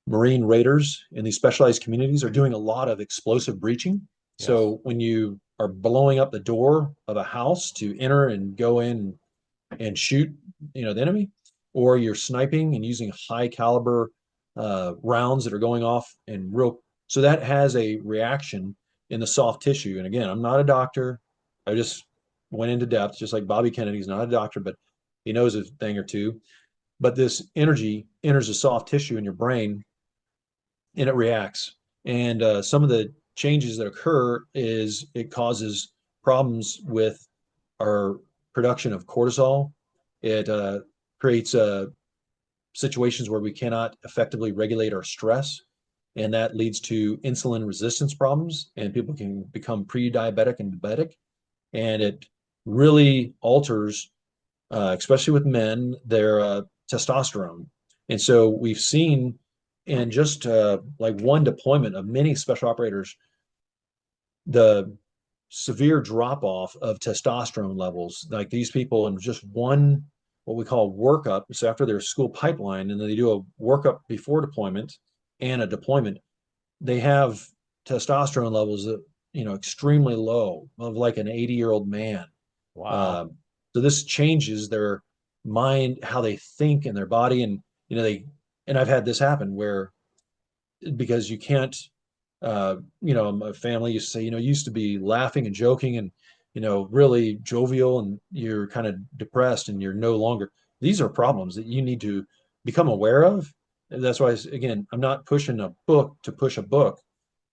Marine raiders in these specialized communities are doing a lot of explosive breaching. Yes. So when you are blowing up the door of a house to enter and go in and shoot, the enemy, or you're sniping and using high caliber rounds that are going off and real, so that has a reaction in the soft tissue. And again, I'm not a doctor. I just went into depth, just like Bobby Kennedy's not a doctor, but he knows a thing or two. But this energy enters the soft tissue in your brain and it reacts. And some of the changes that occur is it causes problems with our production of cortisol. It creates situations where we cannot effectively regulate our stress, and that leads to insulin resistance problems, and people can become pre-diabetic and diabetic. And it really alters, especially with men, their testosterone. And so we've seen in just like one deployment of many special operators, the severe drop off of testosterone levels. Like these people in just one, what we call workup. So after their school pipeline, and then they do a workup before deployment and a deployment, they have testosterone levels that, extremely low, of like an 80-year-old man. Wow. Um, so this changes their mind, how they think in their body. And, and I've had this happen where, because you can't, my family used to say, used to be laughing and joking and, really jovial, and you're kind of depressed and you're no longer. These are problems that you need to become aware of. And that's why, again, I'm not pushing a book to push a book,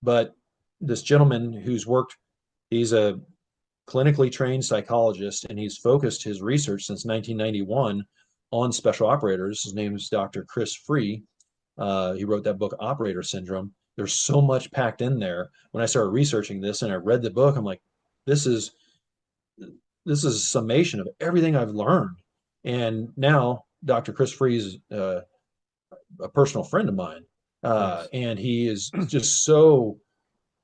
but this gentleman who's worked, he's a clinically trained psychologist, and he's focused his research since 1991 on special operators. His name is Dr. Chris Free. He wrote that book, Operator Syndrome. There's so much packed in there. When I started researching this and I read the book, I'm like, this is a summation of everything I've learned. And now Dr. Chris Free is a personal friend of mine, Nice. and he is just so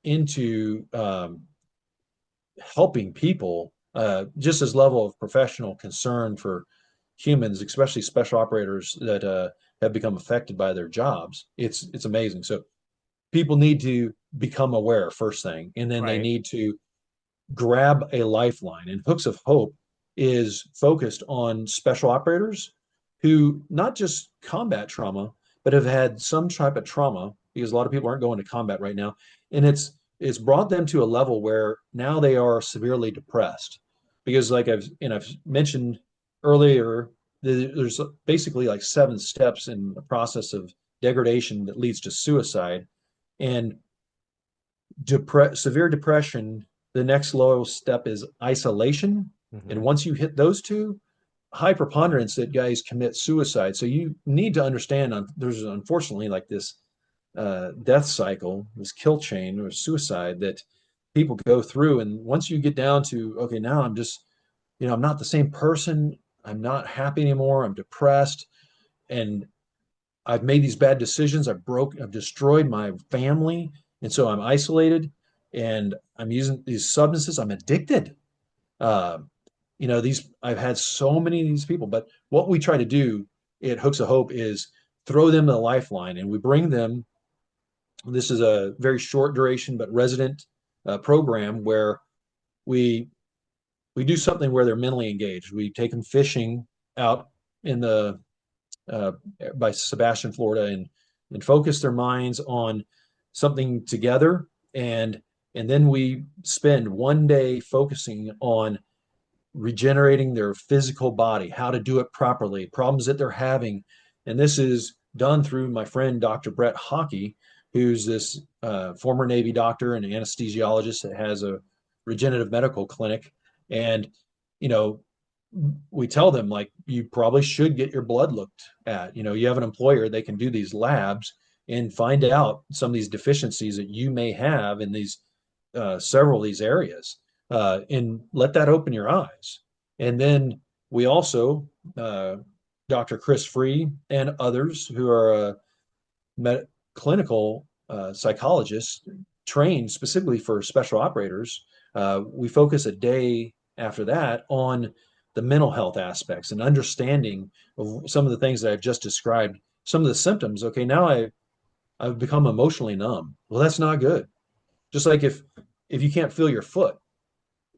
into helping people, just his level of professional concern for humans, especially special operators that have become affected by their jobs. It's amazing. So people need to become aware first thing, and then they Right. need to grab a lifeline. And Hooks of Hope is focused on special operators who not just combat trauma, but have had some type of trauma, because a lot of people aren't going to combat right now. And it's brought them to a level where now they are severely depressed. Because like I've mentioned earlier, there's basically like 7 steps in the process of degradation that leads to suicide. And severe depression, the next lowest step is isolation. And Hmm. once you hit those two, high preponderance that guys commit suicide. So you need to understand there's unfortunately like this death cycle, this kill chain or suicide that people go through. And once you get down to, okay, now I'm just, I'm not the same person. I'm not happy anymore. I'm depressed. And I've made these bad decisions. I've destroyed my family. And so I'm isolated and I'm using these substances. I'm addicted. Uh, I've had so many of these people, but what we try to do at Hooks of Hope is throw them a lifeline, and we bring them. This is a very short duration but resident program where we we do something where they're mentally engaged. We take them fishing out in the uh, by Sebastian, Florida, and focus their minds on something together, and then we spend one day focusing on regenerating their physical body, how to do it properly, problems that they're having. And this is done through my friend, Dr. Brett Hockey, who's this former Navy doctor and anesthesiologist that has a regenerative medical clinic. And, you know, we tell them, like, you probably should get your blood looked at. You have an employer, they can do these labs and find out some of these deficiencies that you may have in these several of these areas, and let that open your eyes. And then we also, Dr. Chris Free and others who are clinical psychologists trained specifically for special operators, we focus a day after that on the mental health aspects and understanding of some of the things that I've just described, some of the symptoms. Okay, now I've become emotionally numb. Well, that's not good. Just like if you can't feel your foot,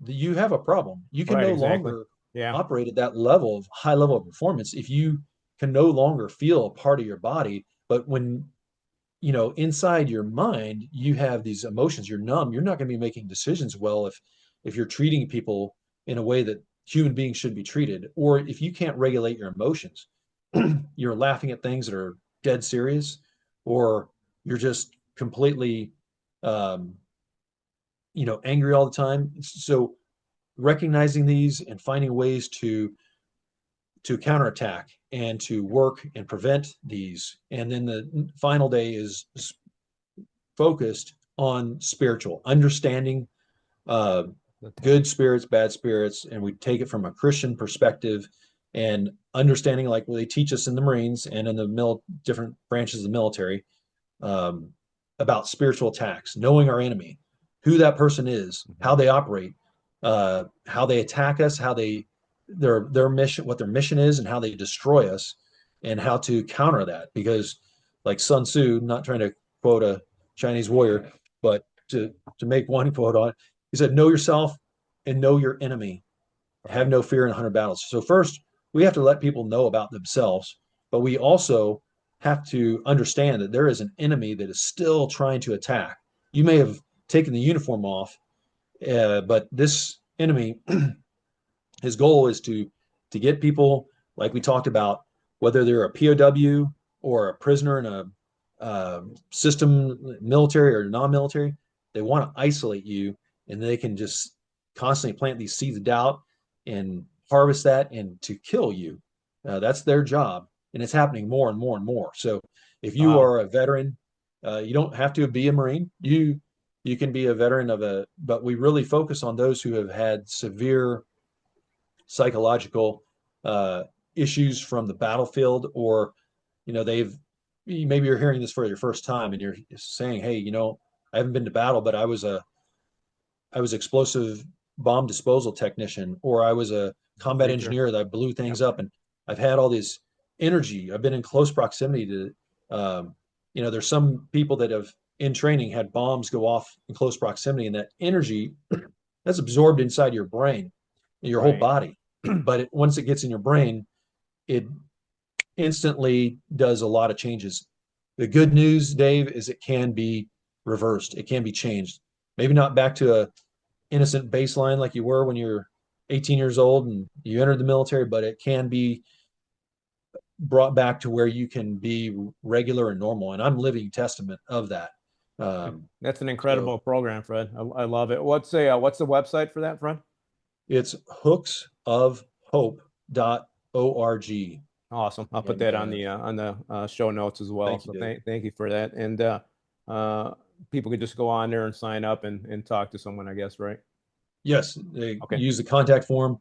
you have a problem. You can Right. no Exactly. longer Yeah. operate at that level of high level of performance if you can no longer feel a part of your body. But when inside your mind you have these emotions, you're numb, you're not going to be making decisions well if you're treating people in a way that human beings should be treated, or if you can't regulate your emotions. You're laughing at things that are dead serious, or you're just completely um, angry all the time. So recognizing these and finding ways to counterattack and to work and prevent these. And then the final day is focused on spiritual understanding, uh, Attack. good spirits, bad spirits, and we take it from a Christian perspective and understanding, like they teach us in the Marines and in the different branches of the military, um, about spiritual attacks, knowing our enemy, who that person is, how Hmm. they operate, how they attack us, how their mission, what their mission is, and how they destroy us, and how to counter that. Because, like Sun Tzu, not trying to quote a Chinese warrior, but to make one quote on, he said, "Know yourself and know your enemy. Have Right. no fear in 100 battles." So first, we have to let people know about themselves, but we also have to understand that there is an enemy that is still trying to attack. You may have taken the uniform off, but this enemy, his goal is to get people, like we talked about, whether they're a POW or a prisoner in a system, military or non-military. They want to isolate you, and they can just constantly plant these seeds of doubt and harvest that and to kill you. That's their job, and it's happening more and more and more. So if you Wow. are a veteran, you don't have to be a Marine. You can be a veteran but we really focus on those who have had severe psychological uh, issues from the battlefield, or they've, maybe you're hearing this for your first time and you're saying, hey, I haven't been to battle, but I was explosive bomb disposal technician, or I was a combat Breacher. engineer that blew Yep. things up, and I've had all this energy. I've been in close proximity to, there's some people that have in training had bombs go off in close proximity, and that energy that's absorbed inside your brain, your whole Right. body. But once it gets in your brain, it instantly does a lot of changes. The good news, Dave, is it can be reversed. It can be changed. Maybe not back to a innocent baseline like you were when you're 18 years old and you entered the military, but it can be brought back to where you can be regular and normal. And I'm living testament of that. That's an So incredible program, Fred. I love it. What's the website for that, Fred? it's hooksofhope.org. Awesome. I'll put And that on the show notes as well. thank you, So Dave. thank you for that. And uh, people could just go on there and sign up and talk to someone, I guess, right? Yes, they Okay. use the contact form.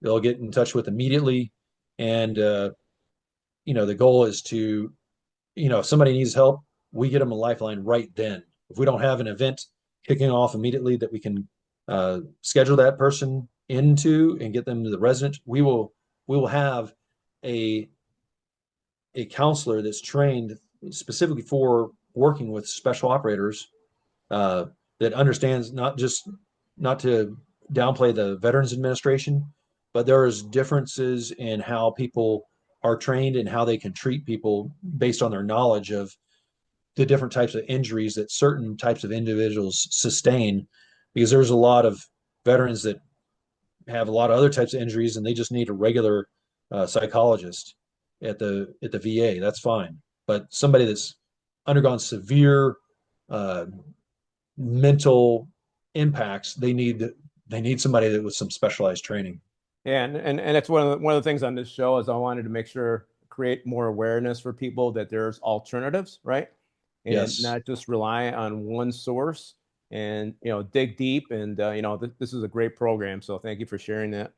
They'll get in touch with immediately. And, the goal is to, if somebody needs help, we get them a lifeline right then. If we don't have an event kicking off immediately that we can schedule that person into and get them to the resident, we will have a a counselor that's trained specifically for working with special operators uh, that understands not to downplay the Veterans Administration, but there is differences in how people are trained and how they can treat people based on their knowledge of the different types of injuries that certain types of individuals sustain. Because there's a lot of veterans that have a lot of other types of injuries and they just need a regular psychologist at the VA. That's fine. But somebody that's undergone severe uh, mental impacts, they need somebody that with some specialized training. Yeah, and it's one of the things on this show is I wanted to make sure create more awareness for people that there's alternatives, right? And Yes. not just rely on one source and dig deep and this is a great program. So thank you for sharing that.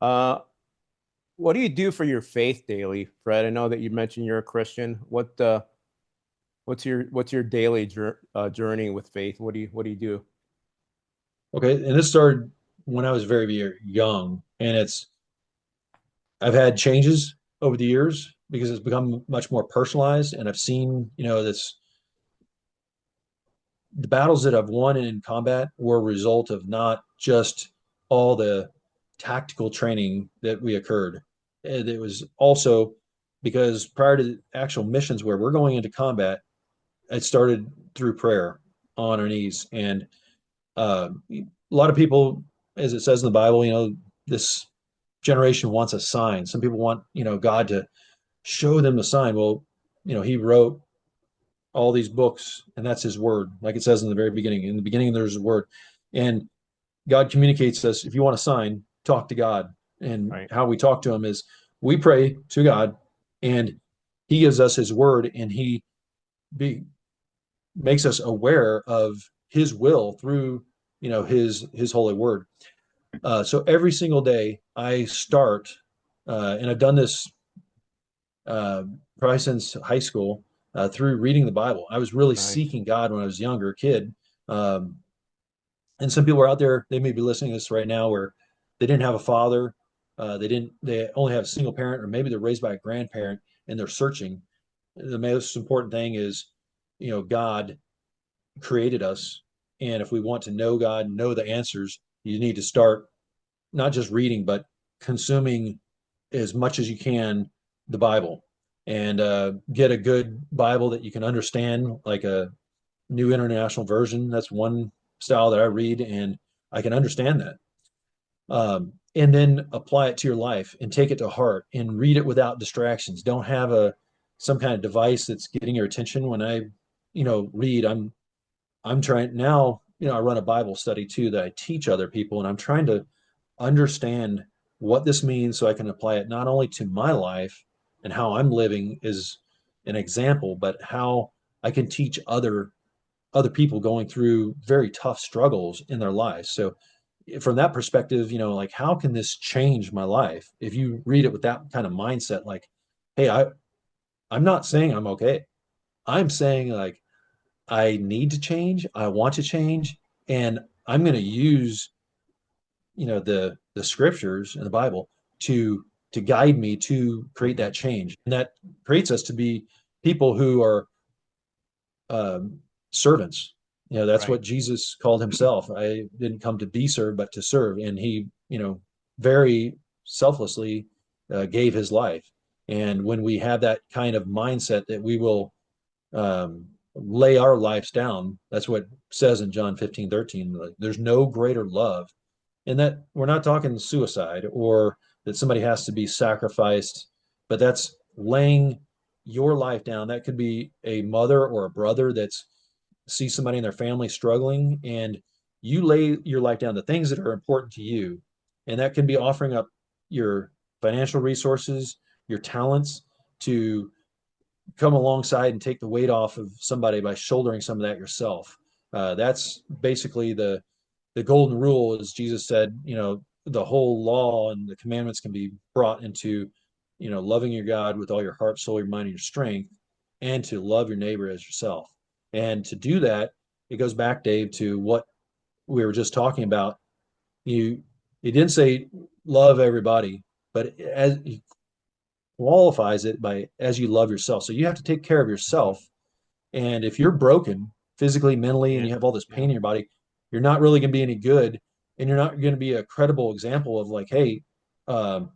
Uh, what do you do for your faith daily, Fred? I know that you mentioned you're a Christian. What's your daily journey with faith? What do you do? Okay. And this started when I was very young, and I've had changes over the years because it's become much more personalized, and I've seen, this the battles that I've won in combat were a result of not just all the tactical training that we occurred. And it was also because prior to actual missions where we're going into combat, it started through prayer on our knees. And a lot of people, as it says in the Bible, this generation wants a sign. Some people want, God to show them a sign. Well, he wrote all these books, and that's his word, like it says in the very beginning. In the beginning, there's a word. And God communicates to us. If you want a sign, talk to God. And Right. how we talk to him is we pray to God, and he gives us his word, and he be, makes us aware of his will through his holy word. So every single day I start, and I've done this probably since high school, through reading the Bible. I was really Nice. seeking God when I was a younger kid. Um, and some people are out there, they may be listening to this right now where they didn't have a father, they only have a single parent, or maybe they're raised by a grandparent and they're searching. The most important thing is, God created us. And if we want to know God, know the answers, you need to start not just reading, but consuming as much as you can the Bible, and get a good Bible that you can understand, like a New International Version. That's one style that I read, and I can understand that. And then apply it to your life and take it to heart and read it without distractions. Don't have some kind of device that's getting your attention. When I, read, I'm trying now, I run a Bible study too that I teach other people, and I'm trying to understand what this means so I can apply it not only to my life and how I'm living as an example, but how I can teach other people going through very tough struggles in their lives. So from that perspective, like how can this change my life? If you read it with that kind of mindset, like, hey, I'm not saying I'm okay. I'm saying like I need to change, I want to change, and I'm going to use the scriptures in the Bible to guide me to create that change, and that creates us to be people who are servants. That's Right. what Jesus called himself. I didn't come to be served, but to serve. And he, very selflessly gave his life. And when we have that kind of mindset that we will lay our lives down, that's what it says in John 15:13. Like, there's no greater love. And that we're not talking suicide or that somebody has to be sacrificed, but that's laying your life down. That could be a mother or a brother that's see somebody in their family struggling, and you lay your life down, the things that are important to you. And that can be offering up your financial resources, your talents to come alongside and take the weight off of somebody by shouldering some of that yourself. That's basically the golden rule. As Jesus said, the whole law and the commandments can be brought into, loving your God with all your heart, soul, your mind, and your strength, and to love your neighbor as yourself. And to do that, it goes back, Dave, to what we were just talking about. You didn't say love everybody, but as he qualifies it by as you love yourself. So you have to take care of yourself. And if you're broken physically, mentally, and Yeah. you have all this pain Yeah. in your body, you're not really going to be any good. And you're not going to be a credible example of like, hey, um,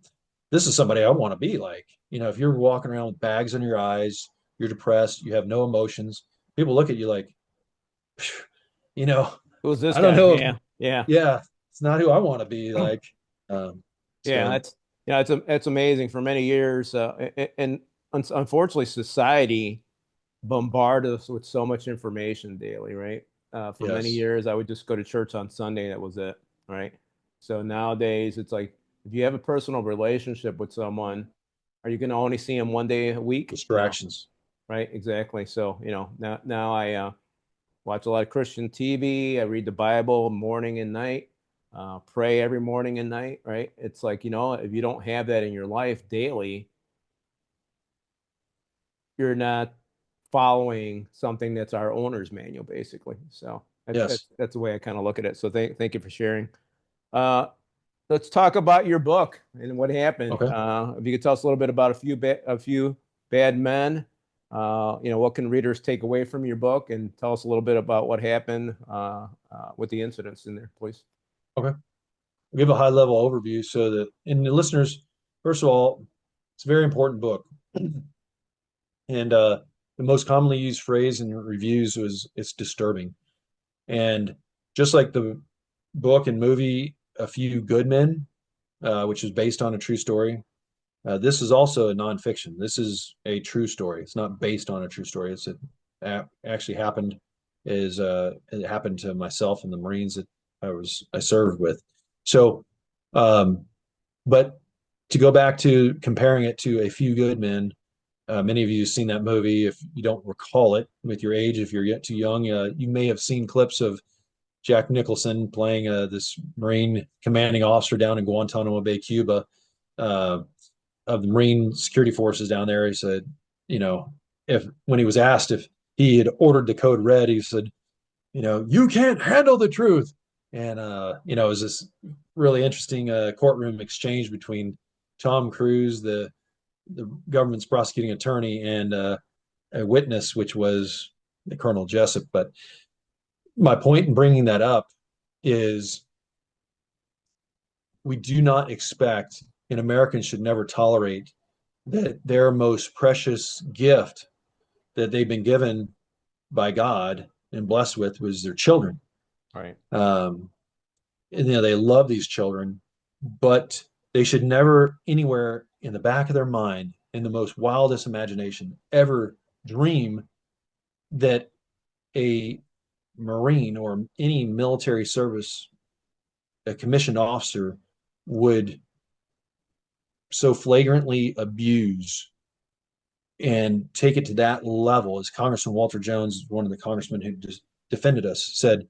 this is somebody I want to be like. If you're walking around with bags in your eyes, you're depressed, you have no emotions, people look at you like, you know, Who's this I don't guy? know if, Yeah. Yeah. yeah, it's not who I want to be like. Um, Yeah. so, It's amazing. For many years, and unfortunately, society bombarded us with so much information daily, right? For many yes, years, I would just go to church on Sunday. That was it, right? So nowadays, it's like if you have a personal relationship with someone, are you going to only see them one day a week? No, distractions. right? Exactly. So now I watch a lot of Christian TV. I read the Bible morning and night. Pray every morning and night, right? It's like, if you don't have that in your life daily, you're not following something that's our owner's manual, basically. So that's Yes. that's that's the way I kind of look at it. So thank you for sharing. Uh, let's talk about your book and what happened. Okay. If you could tell us a little bit about a few bad men. What can readers take away from your book, and tell us a little bit about what happened with the incidents in there, please. Okay. I'll give a high level overview so that, and the listeners, first of all, it's a very important book. And the most commonly used phrase in reviews was it's disturbing. And just like the book and movie, A Few Good Men, which is based on a true story, this is also a nonfiction. This is a true story. It's not based on a true story. Actually happened. It happened to myself and the Marines that I served with. So, um, but to go back to comparing it to A Few Good Men, many of you have seen that movie. If you don't recall it with your age, if you're yet too young, you may have seen clips of Jack Nicholson playing this Marine commanding officer down in Guantanamo Bay, Cuba, uh, of the Marine security forces down there. He said, if when he was asked if he had ordered the code red, he said, you can't handle the truth. And, it was this really interesting courtroom exchange between Tom Cruise, the government's prosecuting attorney, and a witness, which was the Colonel Jessup. But my point in bringing that up is we do not expect, and Americans should never tolerate that their most precious gift that they've been given by God and blessed with was their children. Right. Um, and they love these children, but they should never, anywhere in the back of their mind, in the most wildest imagination, ever dream that a Marine or any military service, a commissioned officer, would so flagrantly abuse and take it to that level. As Congressman Walter Jones, one of the congressmen who just defended us, said,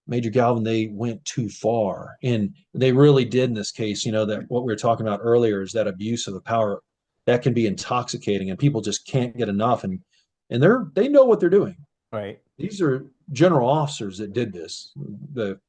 Major Galvin, they went too far. And they really did in this case. That what we were talking about earlier is that abuse of the power that can be intoxicating, and people just can't get enough. And they know what they're doing. Right. These are general officers that did this. The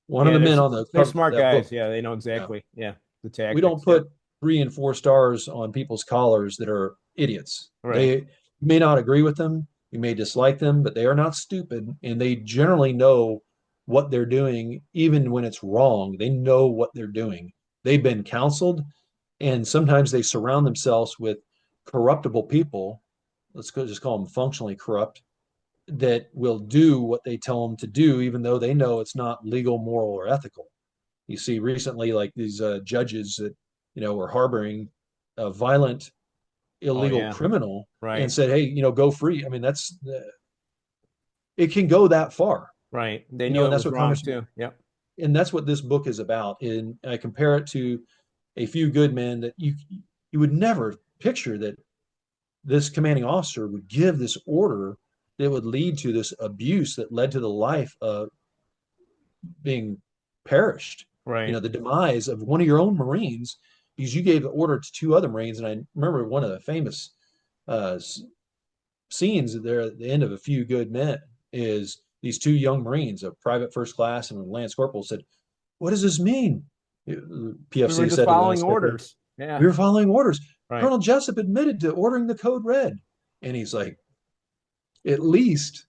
one of Yeah, the men on the they're cover of smart that guys. book. Yeah, they know Yeah, exactly. Yeah, the we don't tactics. Yep. put 3 and 4 stars on people's collars that are idiots. Right. They may not agree with them, You may dislike them, but they are not stupid, and they generally know what they're doing, even when it's wrong. They know what they're doing. They've been counseled, and sometimes they surround themselves with corruptible people. Just call them functionally corrupt, that will do what they tell them to do, even though they know it's not legal, moral, or ethical. You see recently, like these judges that were harboring a violent, Oh illegal yeah. criminal and Right. said, "Hey, go free." I mean, that's it can go that far, Right. They knew and it that's was what wrong Congress, too. Yep. and that's what this book is about. And I compare it to a few good men that you would never picture that this commanding officer would give this order that would lead to this abuse that led to the life of being perished. Right. The demise of one of your own Marines because you gave the order to two other Marines. And I remember one of the famous uh, scenes there at the end of A Few Good Men is these two young Marines, a private first class and a lance corporal, said, "What does this mean?" We were PFC just said to the following lance corporal, orders. Yeah. "We were following orders." Right. Colonel Jessup admitted to ordering the code red. And he's like, at least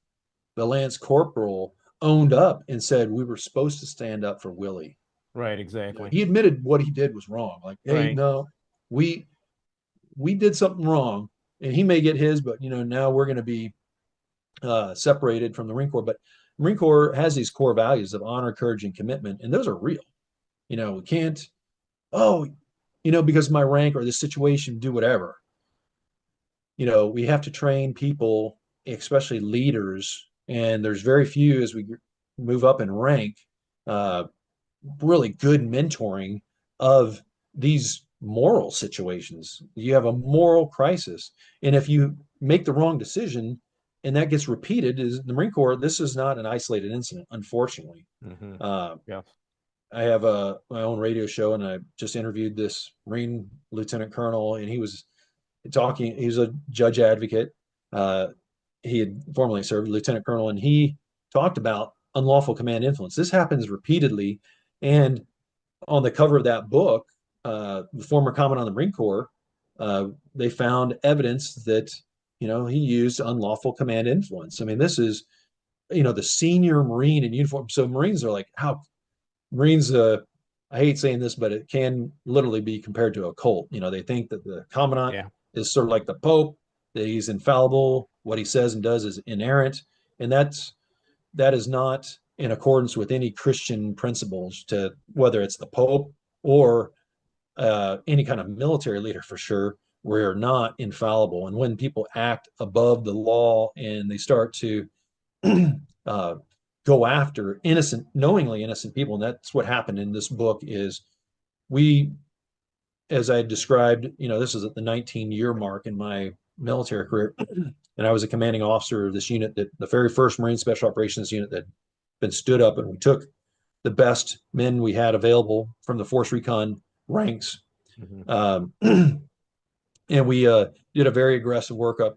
the lance corporal owned up and said, "We were supposed to stand up for Willie." Right. Exactly. He admitted what he did was wrong. Like, hey, Right. no, we we did something wrong, and he may get his, but now we're going to be separated from the Marine Corps. But Marine Corps has these core values of honor, courage, and commitment, and those are real. We can't, oh, because of my rank or this situation, do whatever. We have to train people, especially leaders, and there's very few as we move up in rank, uh, really good mentoring of these moral situations. You have a moral crisis, and if you make the wrong decision and that gets repeated, is the Marine Corps, this is not an isolated incident, unfortunately. Mm-hmm. uh, Yes. I have my own radio show, and I just interviewed this Marine lieutenant colonel, and he was talking. He was a judge advocate. uh, he had formerly served lieutenant colonel, and he talked about unlawful command influence. This happens repeatedly, and on the cover of that book, the former commandant of the Marine Corps, they found evidence that he used unlawful command influence. I mean, this is the senior Marine in uniform. So Marines are like, how Marines? I hate saying this, but it can literally be compared to a cult. They think that the commandant Yeah. is sort of like the Pope, that he's infallible. What he says and does is inerrant, and that is not in accordance with any Christian principles, to whether it's the Pope or any kind of military leader for sure. We're not infallible. And when people act above the law and they start to uh, go after innocent, knowingly innocent people, and that's what happened in this book, is we, as I described, this is at the 19-year mark in my military career. And I was a commanding officer of this unit, that the very first Marine Special Operations unit that had been stood up, and we took the best men we had available from the Force Recon ranks, Mm-hmm. and we did a very aggressive workup.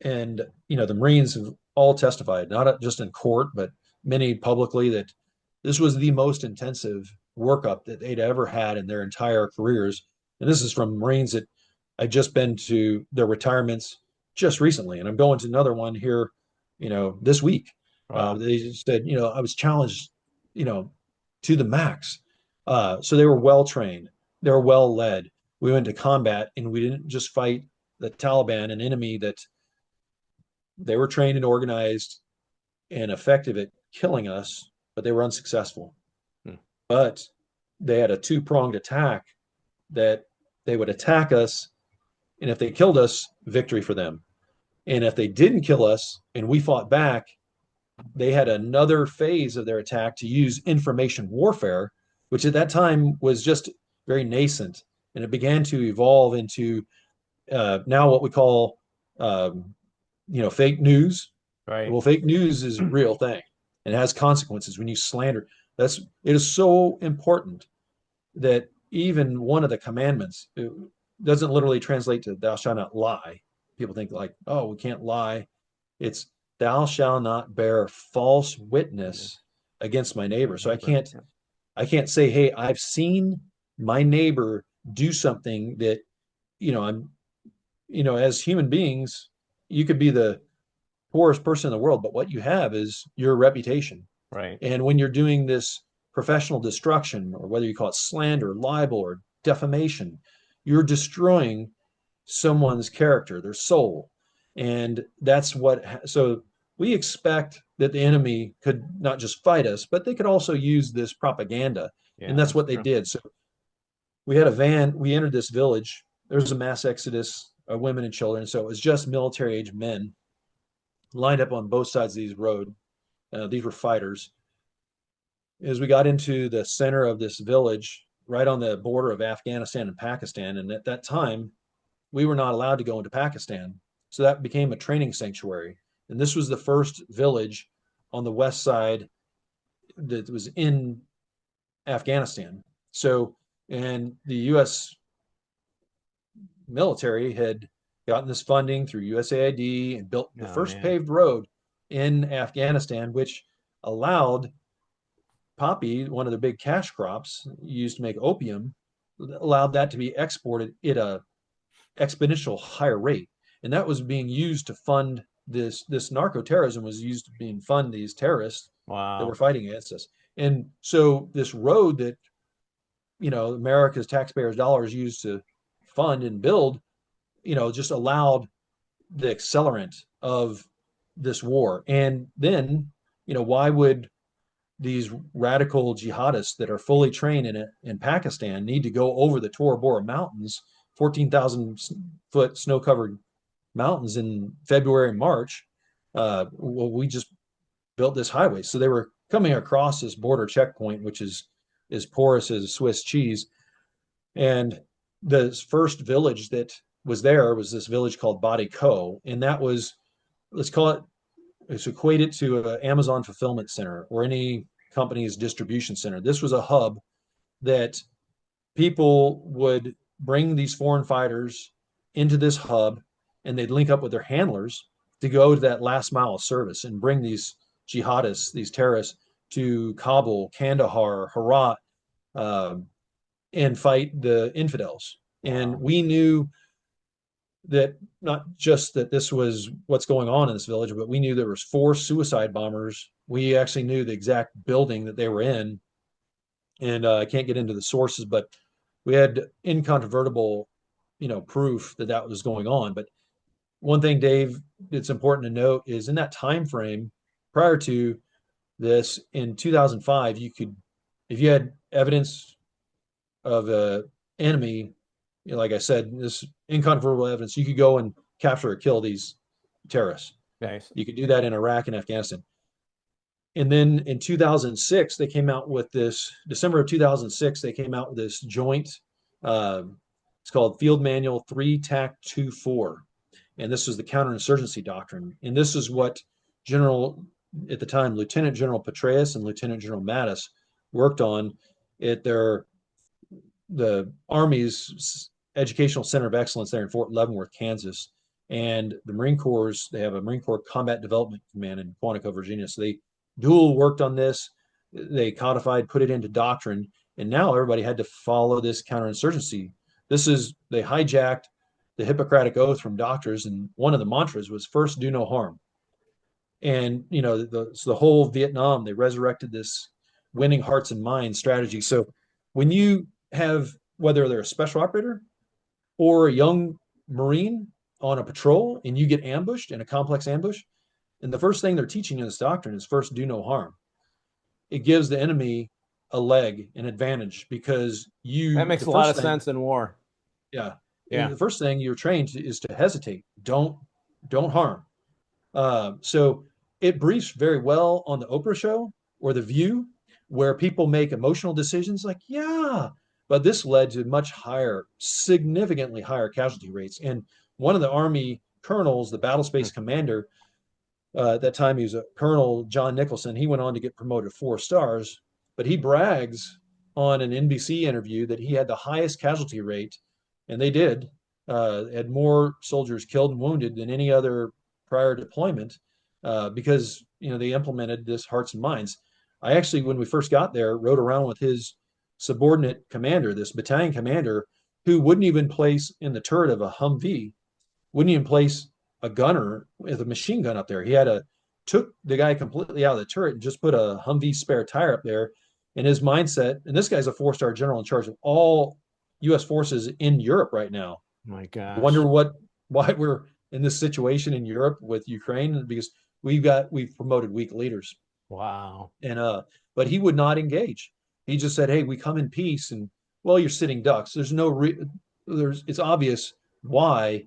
And the Marines have all testified, not just in court, but many publicly, that this was the most intensive workup that they'd ever had in their entire careers. And this is from Marines that I've just been to their retirements just recently, and I'm going to another one here, this week. Wow. They said, I was challenged, to the max. So they were well trained, they were well led. We went to combat, and we didn't just fight the Taliban, an enemy that they were trained and organized and effective at killing us, but they were unsuccessful. Hmm. But they had a two-pronged attack, that they would attack us, and if they killed us, victory for them. And if they didn't kill us and we fought back, they had another phase of their attack to use information warfare, which at that time was just very nascent. And it began to evolve into now what we call, fake news. Right. Well, fake news is a real thing and has consequences when you slander. It is so important that even one of the commandments, it doesn't literally translate to "thou shalt not lie." People think like, oh, we can't lie. It's "thou shalt not bear false witness against my neighbor." So Yeah. I can't say, hey, I've seen my neighbor do something that, I'm, as human beings, you could be the poorest person in the world, but what you have is your reputation. Right. And when you're doing this professional destruction, or whether you call it slander, libel, or defamation, you're destroying someone's character, their soul. And that's what, so we expect that the enemy could not just fight us, but they could also use this propaganda. Yeah, And that's that's what they true. did. So we had a van, we entered this village. There was a mass exodus of women and children. So it was just military age men lined up on both sides of these road. These were fighters. As we got into the center of this village, right on the border of Afghanistan and Pakistan, and at that time, we were not allowed to go into Pakistan. So that became a training sanctuary. And this was the first village on the west side that was in Afghanistan. So, and the U.S. military had gotten this funding through USAID and built the Oh first man. paved road in Afghanistan, which allowed poppy, one of the big cash crops used to make opium, allowed that to be exported at a exponential higher rate. And that was being used to fund this narco terrorism was used to being fund these terrorists that were Wow. fighting against us. And so this road that America's taxpayers' dollars used to fund and build, just allowed the accelerant of this war. And then, why would these radical jihadists that are fully trained in Pakistan need to go over the Tora Bora Mountains, 14,000-foot snow-covered mountains in February and March? Well, we just built this highway. So they were coming across this border checkpoint, which is as porous as Swiss cheese. And the first village that was there was this village called Badi Ko. And that was, let's call it, it's equated to an Amazon fulfillment center or any company's distribution center. This was a hub that people would bring these foreign fighters into this hub, and they'd link up with their handlers to go to that last mile of service and bring these jihadists, these terrorists, to Kabul, Kandahar, Herat, uh, and fight the infidels. And Wow. we knew that not just that this was what's going on in this village, but we knew there was 4 suicide bombers. We actually knew the exact building that they were in, and I can't get into the sources, but we had incontrovertible, proof that that was going on. But one thing, Dave, it's important to note is in that time frame prior to this, in 2005, you could, if you had evidence of a enemy, like I said, this incontrovertible evidence, you could go and capture or kill these terrorists. Nice. You could do that in Iraq and Afghanistan. And then in 2006, they came out with this, December of 2006, they came out with this joint, uh, it's called Field Manual 3 TAC 24. And this was the counterinsurgency doctrine. And this is what General, at the time, Lieutenant General Petraeus and Lieutenant General Mattis worked on at the Army's Educational Center of Excellence there in Fort Leavenworth, Kansas. And the Marine Corps, they have a Marine Corps Combat Development Command in Quantico, Virginia. So they dual worked on this. They codified, put it into doctrine. And now everybody had to follow this counterinsurgency. They hijacked the Hippocratic Oath from doctors. And one of the mantras was first, do no harm. And, so the whole Vietnam, they resurrected this winning hearts and minds strategy. So when you have, whether they're a special operator or a young Marine on a patrol and you get ambushed in a complex ambush, and the first thing they're teaching in this doctrine is first, do no harm. It gives the enemy a leg, an advantage, because That makes the a lot first of thing, sense in war. yeah, Yeah. the first thing you're trained is to hesitate. Don't harm. So it briefs very well on the Oprah show or The View, where people make emotional decisions like, yeah, but this led to much higher, significantly higher casualty rates. And one of the Army colonels, the battle space commander, at that time he was a Colonel John Nicholson. He went on to get promoted 4 stars, but he brags on an NBC interview that he had the highest casualty rate, and they did, had more soldiers killed and wounded than any other prior deployment, because they implemented this hearts and minds. I actually, when we first got there, rode around with his subordinate commander, this battalion commander, who wouldn't even place in the turret of a Humvee, wouldn't even place a gunner with a machine gun up there. He had a took the guy completely out of the turret and just put a Humvee spare tire up there. And his mindset, and this guy's a four-star general in charge of all U.S. forces in Europe right now. My Wonder gosh. why we're in this situation in Europe with Ukraine, because we've promoted weak leaders. Wow. And but he would not engage. He just said, "Hey, we come in peace." And well, you're sitting ducks. There's it's obvious why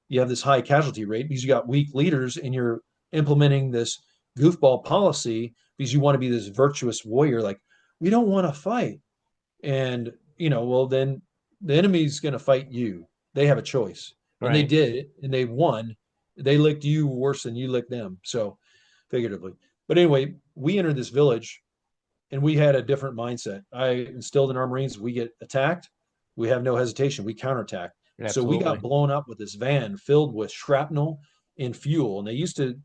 you have this high casualty rate, because you got weak leaders and you're implementing this goofball policy because you want to be this virtuous warrior. Like, we don't want to fight. And, well, then the enemy's going to fight you. They have a choice. And they Right. did, and they won. They licked you worse than you licked them. So, figuratively. But anyway, we entered this village and we had a different mindset. I instilled in our Marines, we get attacked, we have no hesitation, we counterattack. So we got Absolutely. blown up with this van filled with shrapnel and fuel. And they used to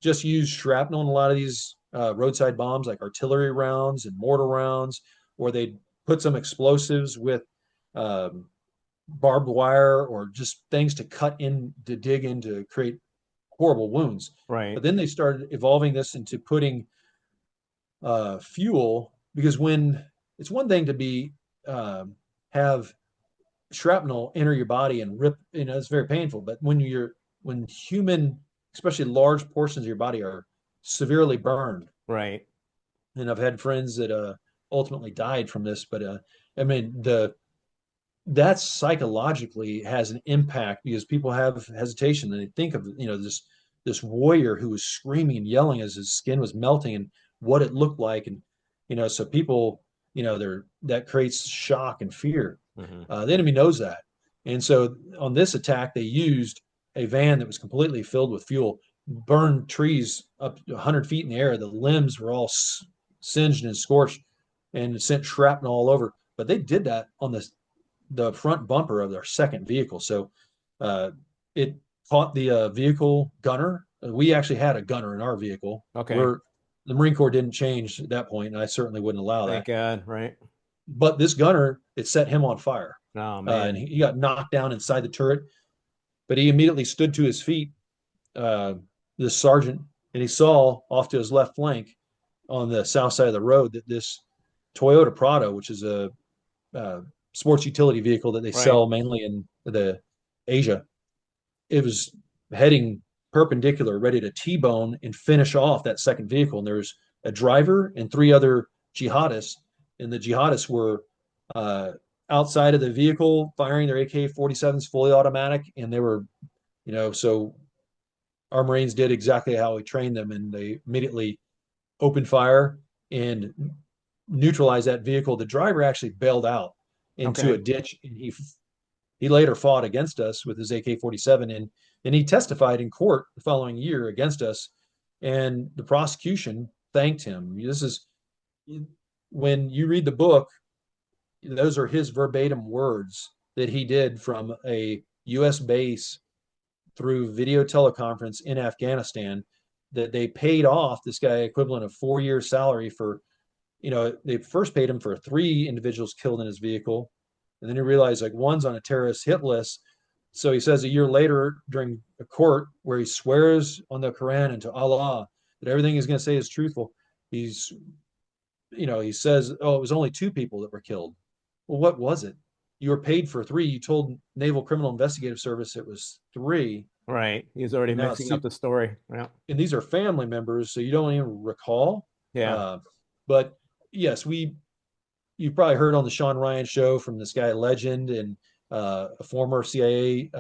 just use shrapnel in a lot of these roadside bombs, like artillery rounds and mortar rounds, or they'd put some explosives with um, barbed wire or just things to cut in, to dig in, to create horrible wounds. Right. But then they started evolving this into putting fuel, because when it's one thing to be have shrapnel enter your body and rip, it's very painful. But when human, especially large portions of your body, are severely burned, Right. and I've had friends that ultimately died from this. But I mean, that psychologically has an impact, because people have hesitation and they think of this warrior who was screaming and yelling as his skin was melting, and what it looked like. And so people, that creates shock and fear. Hmm. The enemy knows that. And so on this attack, they used a van that was completely filled with fuel, burned trees up 100 feet in the air. The limbs were all singed and scorched, and sent shrapnel all over. But they did that on the front bumper of their second vehicle. So uh, it caught the vehicle gunner. We actually had a gunner in our vehicle. Okay. Where the Marine Corps didn't change at that point, and I certainly wouldn't allow Thank that. God. Right. But this gunner, it set him on fire, Oh and man. he got knocked down inside the turret. But he immediately stood to his feet, uh, this sergeant, and he saw off to his left flank on the south side of the road that this Toyota Prado, which is a sports utility vehicle that they Right. sell mainly in the Asia, it was heading perpendicular, ready to T-bone and finish off that second vehicle. And there's a driver and three other jihadists, and the jihadists were uh, outside of the vehicle firing their AK-47s fully automatic, and they were, so our Marines did exactly how we trained them, and they immediately opened fire and neutralized that vehicle. The driver actually bailed out into a Okay. ditch, and he later fought against us with his AK-47, and he testified in court the following year against us, and the prosecution thanked him. This is when you read the book, those are his verbatim words that he did from a U.S. base through video teleconference in Afghanistan, that they paid off this guy equivalent of 4 years salary for, they first paid him for three individuals killed in his vehicle. And then he realized, like, one's on a terrorist hit list. So he says a year later during a court where he swears on the Quran and to Allah that everything he's going to say is truthful. He's, he says, oh, it was only two people that were killed. Well, what was it? You were paid for three. You told Naval Criminal Investigative Service it was three. Right. He's already And now mixing up see, the story. Yeah. and these are family members, so you don't even recall. Yeah. But yes, you've probably heard on the Sean Ryan show from this guy Legend, and a former CIA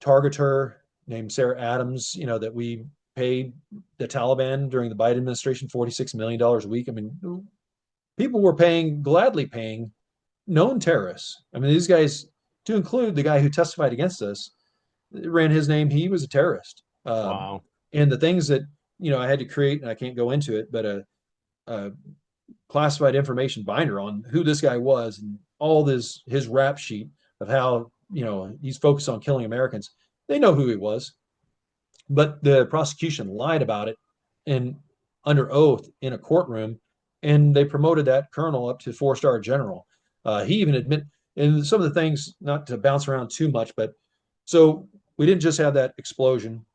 targeter named Sarah Adams, that we paid the Taliban during the Biden administration $46 million a week. I mean, people were gladly paying known terrorists. I mean, these guys, to include the guy who testified against us, ran his name. He was a terrorist. Wow. And the things that, I had to create, and I can't go into it, but a classified information binder on who this guy was, and all his rap sheet of how, he's focused on killing Americans. They know who he was, but the prosecution lied about it and under oath in a courtroom, and they promoted that colonel up to four-star general. He even admit, and some of the things, not to bounce around too much, but so we didn't just have that explosion.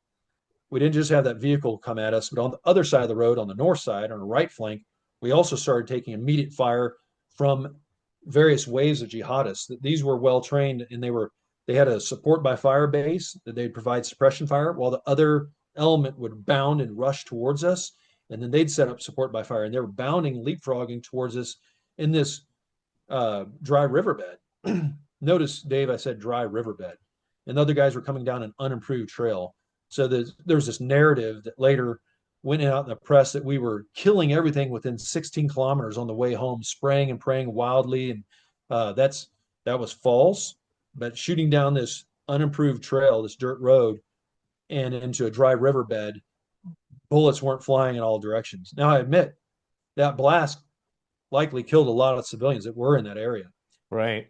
We didn't just have that vehicle come at us, but on the other side of the road, on the north side, on the right flank, we also started taking immediate fire from various waves of jihadists. These were well trained, and they had a support by fire base that they'd provide suppression fire, while the other element would bound and rush towards us, and then they'd set up support by fire, and they were bounding, leapfrogging towards us in this dry riverbed. Notice, Dave, I said dry riverbed, and the other guys were coming down an unimproved trail. So there was this narrative that later went out in the press that we were killing everything within 16 kilometers on the way home, spraying and praying wildly, and that was false. But shooting down this unimproved trail, this dirt road, and into a dry riverbed, bullets weren't flying in all directions. Now, I admit that blast likely killed a lot of civilians that were in that area. Right.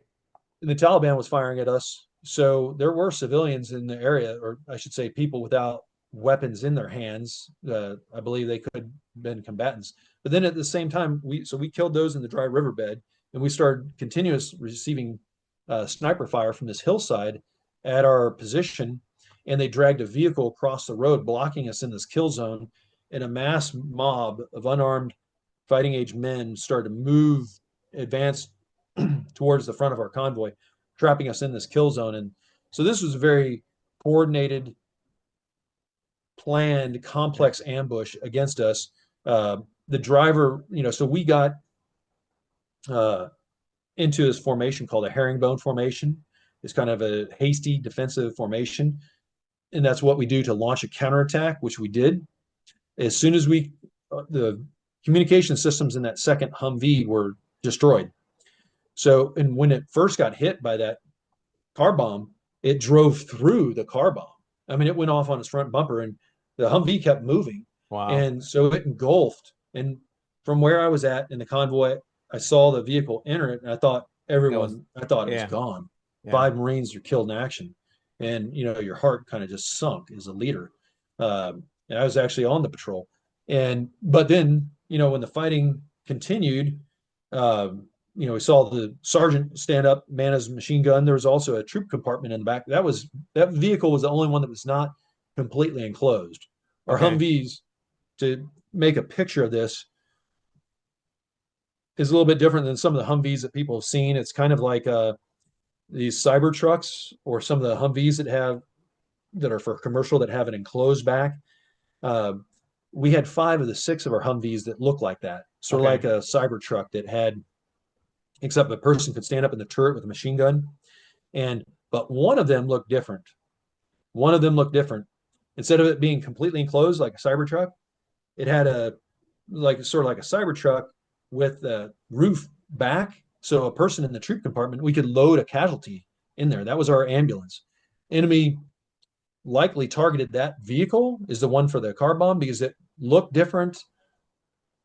And the Taliban was firing at us. So there were civilians in the area, or I should say, people without weapons in their hands. I believe they could have been combatants. But then at the same time, we killed those in the dry riverbed, and we started continuous receiving sniper fire from this hillside at our position, and they dragged a vehicle across the road, blocking us in this kill zone. And a mass mob of unarmed fighting age men started to move, advance towards the front of our convoy, trapping us in this kill zone. And so this was a very coordinated, planned, complex ambush against us. The driver, so we got into this formation called a herringbone formation. It's kind of a hasty defensive formation. And that's what we do to launch a counterattack, which we did. As soon as the communication systems in that second Humvee were destroyed. So, and when it first got hit by that car bomb, it drove through the car bomb. I mean, it went off on its front bumper, and the Humvee kept moving. Wow. And so it engulfed. And from where I was at in the convoy, I saw the vehicle enter it, and I thought it was gone. Yeah. 5 Marines were killed in action. And, your heart kind of just sunk as a leader. And I was actually on the patrol. But then, when the fighting continued, we saw the sergeant stand up, man his machine gun. There was also a troop compartment in the back. That vehicle was the only one that was not completely enclosed. Our Humvees, to make a picture of this, is a little bit different than some of the Humvees that people have seen. It's kind of like these cyber trucks, or some of the Humvees that are for commercial that have an enclosed back. We had 5 of the 6 of our Humvees that looked like that, sort of like a cyber truck that had, except a person could stand up in the turret with a machine gun. But one of them looked different. Instead of it being completely enclosed like a cyber truck, it had sort of like a cyber truck with the roof back. So a person in the troop compartment, we could load a casualty in there. That was our ambulance. Enemy likely targeted that vehicle, is the one for the car bomb, because it looked different.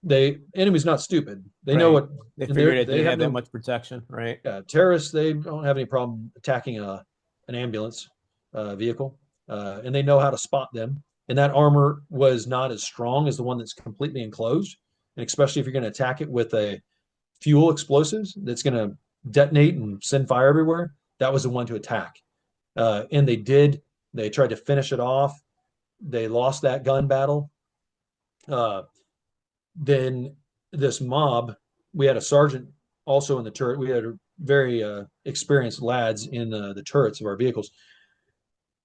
Enemy's not stupid. They know what they figured. They have that much protection, right? Yeah, terrorists, they don't have any problem attacking an ambulance vehicle, and they know how to spot them. And that armor was not as strong as the one that's completely enclosed, and especially if you're going to attack it with a fuel explosives that's going to detonate and send fire everywhere. That was the one to attack, and they did. They tried to finish it off. They lost that gun battle. Then this mob, we had a sergeant also in the turret. We had very experienced lads in the turrets of our vehicles.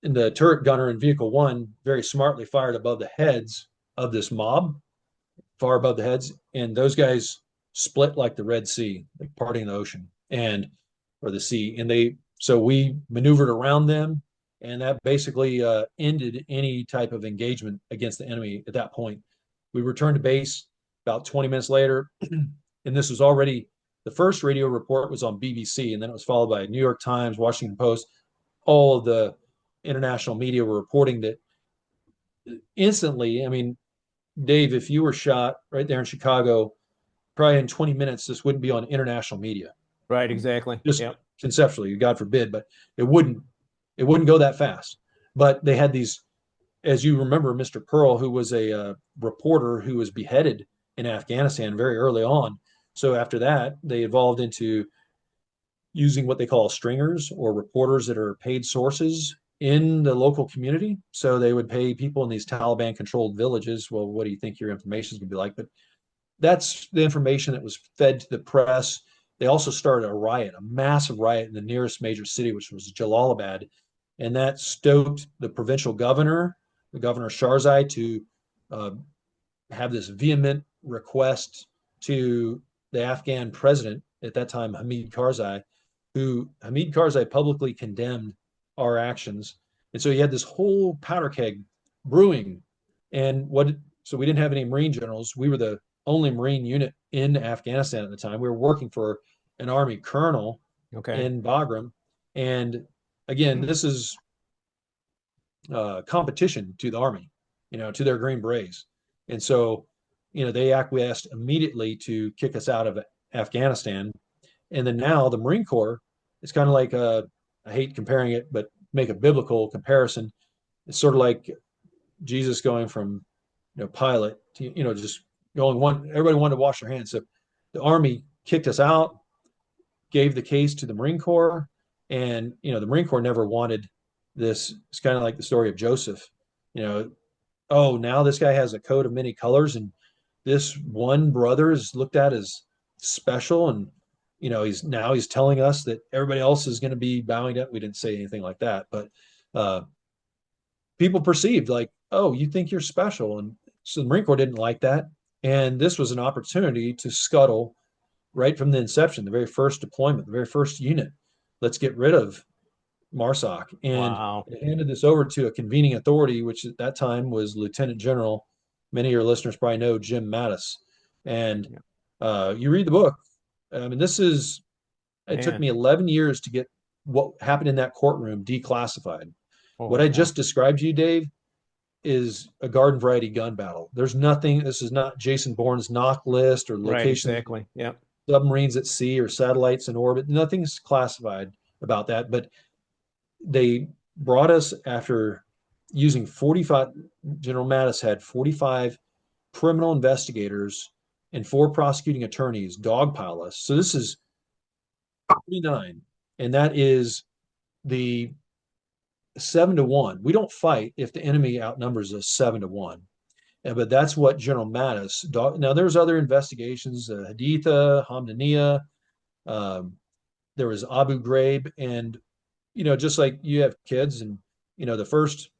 And the turret gunner in vehicle 1 very smartly fired above the heads of this mob, far above the heads. And those guys split like the Red Sea, like parting the ocean or the sea. And so we maneuvered around them, and that basically ended any type of engagement against the enemy at that point. We returned to base about 20 minutes later, and this was already, the first radio report was on BBC, and then it was followed by New York Times, Washington Post. All of the international media were reporting that instantly. I mean, Dave, if you were shot right there in Chicago, probably in 20 minutes, this wouldn't be on international media. Right, exactly. Just conceptually, God forbid, but it wouldn't go that fast. But they had these, as you remember, Mr. Pearl, who was a reporter who was beheaded in Afghanistan very early on. So after that, they evolved into using what they call stringers, or reporters that are paid sources. in the local community. So they would pay people in these Taliban controlled villages. Well, what do you think your information is going to be like? But that's the information that was fed to the press. They also started a riot, a massive riot in the nearest major city, which was Jalalabad. And that stoked the provincial governor, the governor Sharzai, to uh, have this vehement request to the Afghan president at that time, Hamid Karzai publicly condemned our actions. And so he had this whole powder keg brewing. And so we didn't have any Marine generals. We were the only Marine unit in Afghanistan at the time. We were working for an Army colonel Okay. in Bagram. And again, this is competition to the Army, to their Green Berets. And so, they acquiesced immediately to kick us out of Afghanistan. And then now the Marine Corps, it's kind of like, I hate comparing it, but make a biblical comparison. It's sort of like Jesus going from, Pilate to, just going one, everybody wanted to wash their hands. So the Army kicked us out, gave the case to the Marine Corps. And, the Marine Corps never wanted this. It's kind of like the story of Joseph, oh, now this guy has a coat of many colors, and this one brother is looked at as special, and he's telling us that everybody else is going to be bowing down. We didn't say anything like that, but uh, people perceived like, oh, you think you're special, and so the Marine Corps didn't like that, and this was an opportunity to scuttle right from the inception, the very first deployment, the very first unit. Let's get rid of Marsoc, and Wow. handed this over to a convening authority, which at that time was Lieutenant General. Many of your listeners probably know Jim Mattis. And Yeah. you read the book. I mean, it took Man. me 11 years to get what happened in that courtroom declassified. What Holy I cow. just described to you, Dave, is a garden variety gun battle. There's nothing, this is not Jason Bourne's knock list or Right. locations of Exactly. Yep. submarines at sea or satellites in orbit. Nothing's classified about that. But they brought us after using 45. General Mattis had 45 criminal investigators and 4 prosecuting attorneys dogpile us. So this is 49, and that is the 7-1. We don't fight if the enemy outnumbers us 7-1. But that's what General Mattis. Now there's other investigations, Haditha, Hamdaniya, um, there was Abu Ghraib, and just like you have kids, and the first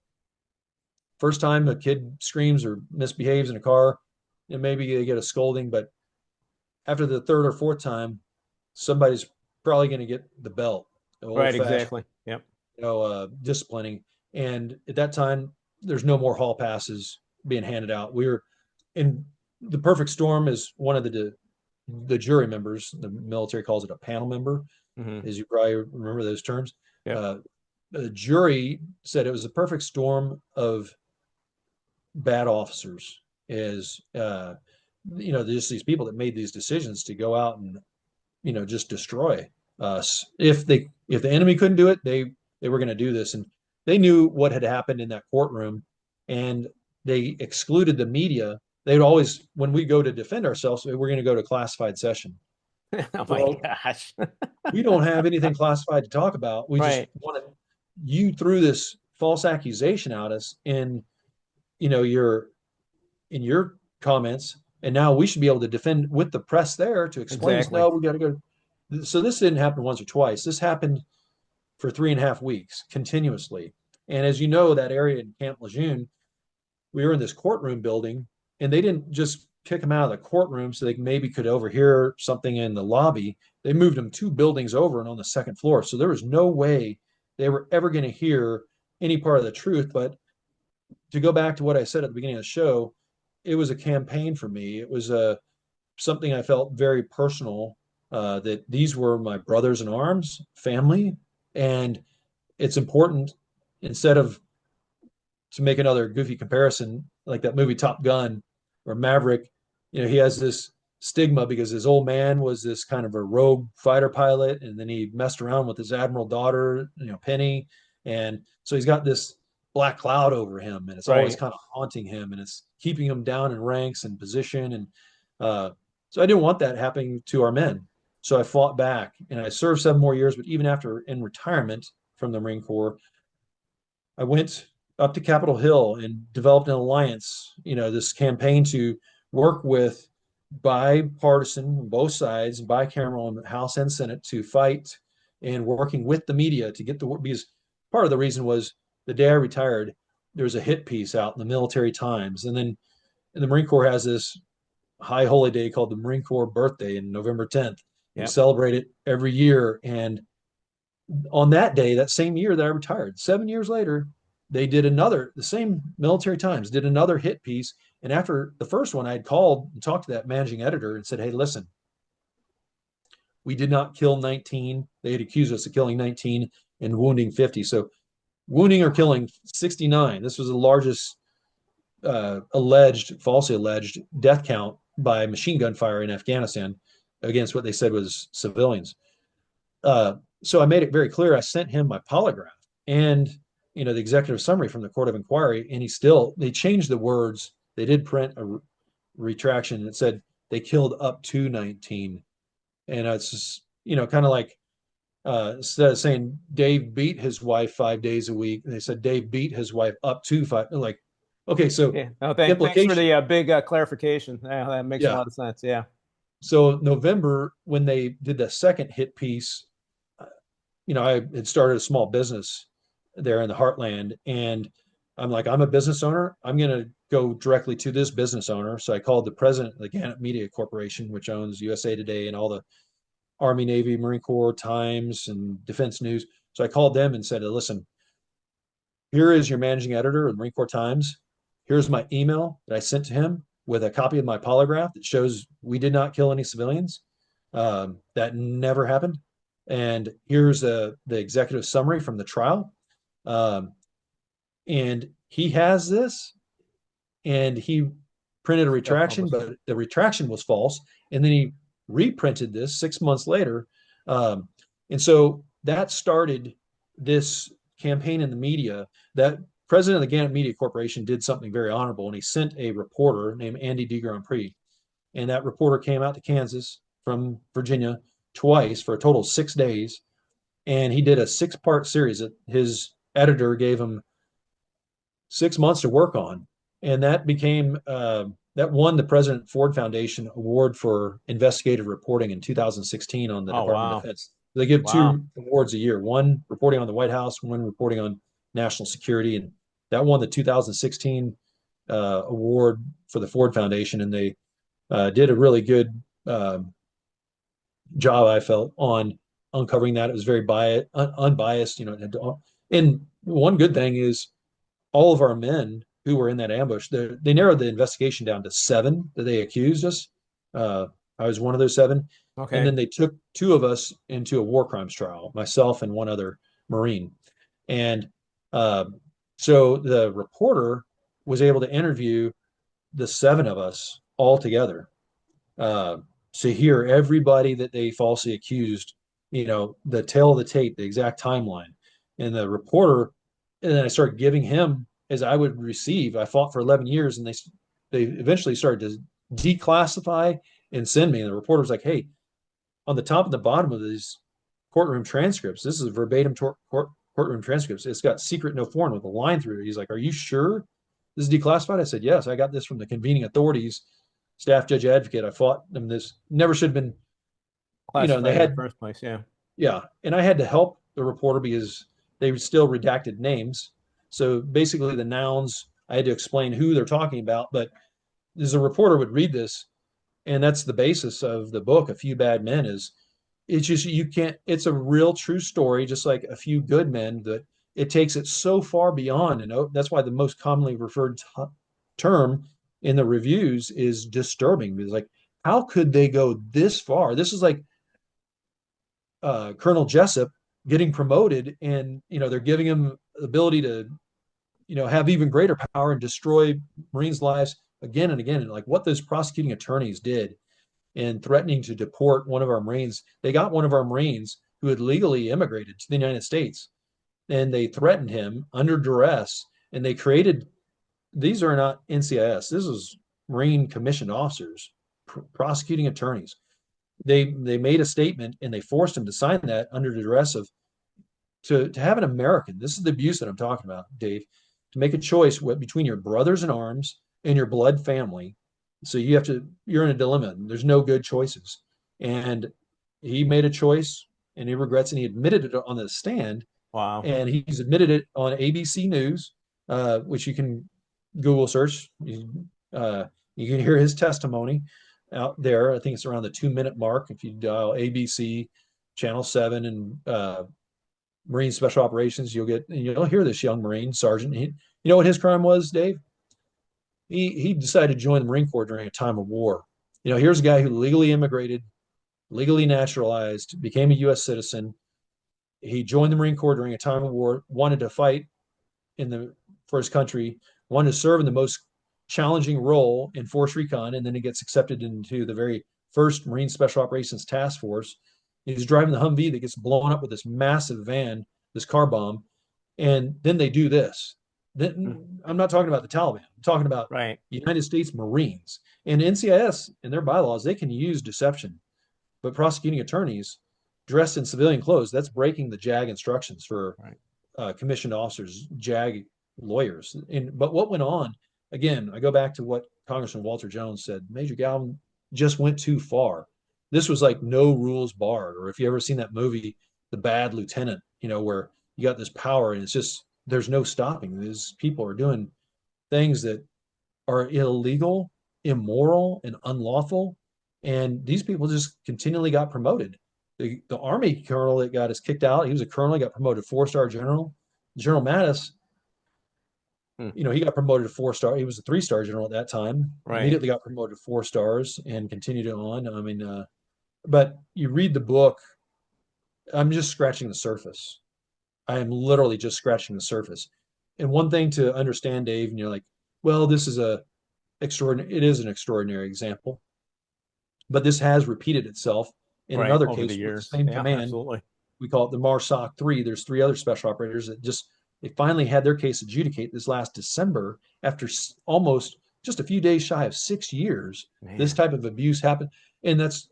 time a kid screams or misbehaves in a car, and maybe they get a scolding, but after the third or fourth time, somebody's probably going to get the belt, old Right. fashioned, Exactly. Yep. disciplining. And at that time, there's no more hall passes being handed out. We were in the perfect storm. Is one of the jury members. The military calls it a panel member, Hmm. as you probably remember those terms. Yep. Uh, the jury said it was a perfect storm of bad officers. Is just these people that made these decisions to go out and just destroy us. If the enemy couldn't do it, they were going to do this, and they knew what had happened in that courtroom, and they excluded the media. They'd always, when we go to defend ourselves, we're going to go to classified session. Oh my Well, gosh. we don't have anything classified to talk about. We just Right. want to, you threw this false accusation at us your in your comments, and now we should be able to defend with the press there to explain this. Exactly. No, we got to go. So this didn't happen once or twice. This happened for 3.5 weeks continuously. And as you know, that area in Camp Lejeune, we were in this courtroom building, and they didn't just kick them out of the courtroom so they maybe could overhear something in the lobby. They moved them 2 buildings over and on the second floor. So there was no way they were ever going to hear any part of the truth. But to go back to what I said at the beginning of the show, it was a campaign for me. It was something I felt very personal, that these were my brothers in arms, family, and it's important. Instead of, to make another goofy comparison, like that movie Top Gun or Maverick, he has this stigma because his old man was this kind of a rogue fighter pilot, and then he messed around with his admiral daughter, Penny, and so he's got this black cloud over him, and it's always Right. kind of haunting him, and it's keeping him down in ranks and position, and so I didn't want that happening to our men. So I fought back, and I served 7 more years. But even after in retirement from the Marine Corps, I went up to Capitol Hill and developed an alliance, this campaign to work with bipartisan, both sides, bicameral in the House and Senate to fight and working with the media to get the work. Because part of the reason was the day I retired, there was a hit piece out in the Military Times. And then and the Marine Corps has this high holy day called the Marine Corps birthday in November 10th. We Yep. celebrate it every year. And on that day, that same year that I retired, 7 years later, they did the same Military Times did another hit piece. And after the first one, I had called and talked to that managing editor and said, hey, listen, we did not kill 19. They had accused us of killing 19 and wounding 50. So wounding or killing 69. This was the largest falsely alleged death count by machine gun fire in Afghanistan against what they said was civilians. So I made it very clear. I sent him my polygraph and the executive summary from the court of inquiry, and they changed the words. They did print a retraction that said they killed up to 19, and it's just kind of like instead of saying Dave beat his wife 5 days a week, they said Dave beat his wife up to five. Like, okay, so Yeah. No, thanks for implication, the big clarification. Yeah, that makes a yeah. lot of sense. Yeah. So November, when they did the second hit piece, I had started a small business there in the heartland, and I'm like, I'm a business owner. I'm going to go directly to this business owner. So I called the president of the Gannett Media Corporation, which owns USA Today and all the Army, Navy, Marine Corps, Times, and Defense News. So I called them and said, listen, here is your managing editor of the Marine Corps Times. Here's my email that I sent to him with a copy of my polygraph that shows we did not kill any civilians. That never happened. And here's the executive summary from the trial. Um, and he has this, and he printed a retraction, but the retraction was false. And then he reprinted this 6 months later. And so that started this campaign in the media. That president of the Gannett Media Corporation did something very honorable, and he sent a reporter named Andy de Grand Prix. And that reporter came out to Kansas from Virginia twice for a total of 6 days. And he did a 6-part series that his editor gave him 6 months to work on. And that became, that won the President Ford Foundation Award for Investigative Reporting in 2016 on the Oh, Department wow. of Defense. They give Wow. 2 awards a year, one reporting on the White House, one reporting on national security. And that won the 2016 award for the Ford Foundation. And they did a really good job, I felt, on uncovering that. It was very unbiased, and one good thing is all of our men who were in that ambush, they narrowed the investigation down to 7 that they accused us. I was one of those 7. And Okay. then they took 2 of us into a war crimes trial, myself and one other Marine. And uh, so the reporter was able to interview the 7 of us all together, uh, to hear everybody that they falsely accused, the tail of the tape, the exact timeline. And the reporter, and then I started giving him as I would receive. I fought for 11 years, and they eventually started to declassify and send me. And the reporter was like, hey, on the top and the bottom of these courtroom transcripts, this is verbatim courtroom transcripts. It's got secret no foreign with a line through it. He's like, are you sure this is declassified? I said, yes, I got this from the convening authorities, staff judge advocate. I fought them. This never should have been, and they Classified in the had, first place. Yeah. yeah. And I had to help the reporter because they still redacted names. So basically the nouns, I had to explain who they're talking about. But as a reporter would read this, and that's the basis of the book, A Few Bad Men, is it's just, you can't, it's a real true story, just like A Few Good Men, that it takes it so far beyond. And that's why the most commonly referred term in the reviews is disturbing. Because like, how could they go this far? This is like Colonel Jessup getting promoted, and they're giving him the ability to have even greater power and destroy Marines' lives again and again. And like what those prosecuting attorneys did in threatening to deport one of our Marines, they got one of our Marines who had legally immigrated to the United States, and they threatened him under duress. And they created, these are not NCIS, this is Marine commissioned officers, prosecuting attorneys. They made a statement, and they forced him to sign that under the duress of to have an American, this is the abuse that I'm talking about, Dave, to make a choice between your brothers in arms and your blood family. So you're in a dilemma. There's no good choices. And he made a choice and he regrets, and he admitted it on the stand. Wow. And he's admitted it on ABC News, which you can Google search. You can hear his testimony out there. I think it's around the 2 minute mark. If you dial ABC Channel 7 and Marine Special Operations, you'll hear this young Marine sergeant. You know what his crime was, Dave? He decided to join the Marine Corps during a time of war. Here's a guy who legally immigrated, legally naturalized, became a U.S. citizen. He joined the Marine Corps during a time of war, wanted to fight for his country, wanted to serve in the most challenging role in Force Recon, and then he gets accepted into the very first Marine Special Operations Task Force. He's driving the Humvee that gets blown up with this massive van, this car bomb, and then they do this. Then I'm not talking about the Taliban. I'm talking about Right. United States Marines. And NCIS, in their bylaws, they can use deception, but prosecuting attorneys dressed in civilian clothes, that's breaking the JAG instructions for commissioned officers, JAG lawyers. But what went on, again, I go back to what Congressman Walter Jones said. Major Galvin just went too far. This was like no rules barred. Or if you ever seen that movie, The Bad Lieutenant, where you got this power and it's just, there's no stopping. These people are doing things that are illegal, immoral, and unlawful. And these people just continually got promoted. The Army colonel that got us kicked out, he was a colonel, he got promoted 4-star general. General Mattis, he got promoted to 4-star. He was a 3-star general at that time. Right. Immediately got promoted to 4 stars and continued on. I mean, but you read the book, I'm just scratching the surface. I am literally just scratching the surface. And one thing to understand, Dave, and you're like, well, this is it is an extraordinary example, but this has repeated itself in Right. another Over the case with the years. same Yeah, command. absolutely. We call it the Marsoc 3. There's 3 other special operators that they finally had their case adjudicated this last December after almost just a few days shy of 6 years. Man. This type of abuse happened. And that's,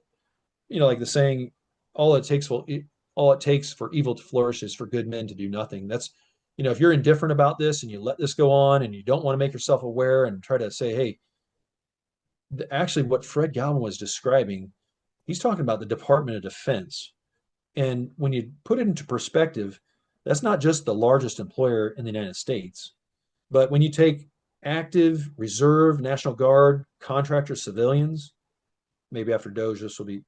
like the saying, all it takes for evil to flourish is for good men to do nothing. That's, if you're indifferent about this and you let this go on and you don't want to make yourself aware and try to say, hey, actually what Fred Galvin was describing, he's talking about the Department of Defense. And when you put it into perspective, that's not just the largest employer in the United States, but when you take active, reserve, National Guard, contractor, civilians, maybe after Doge, this will be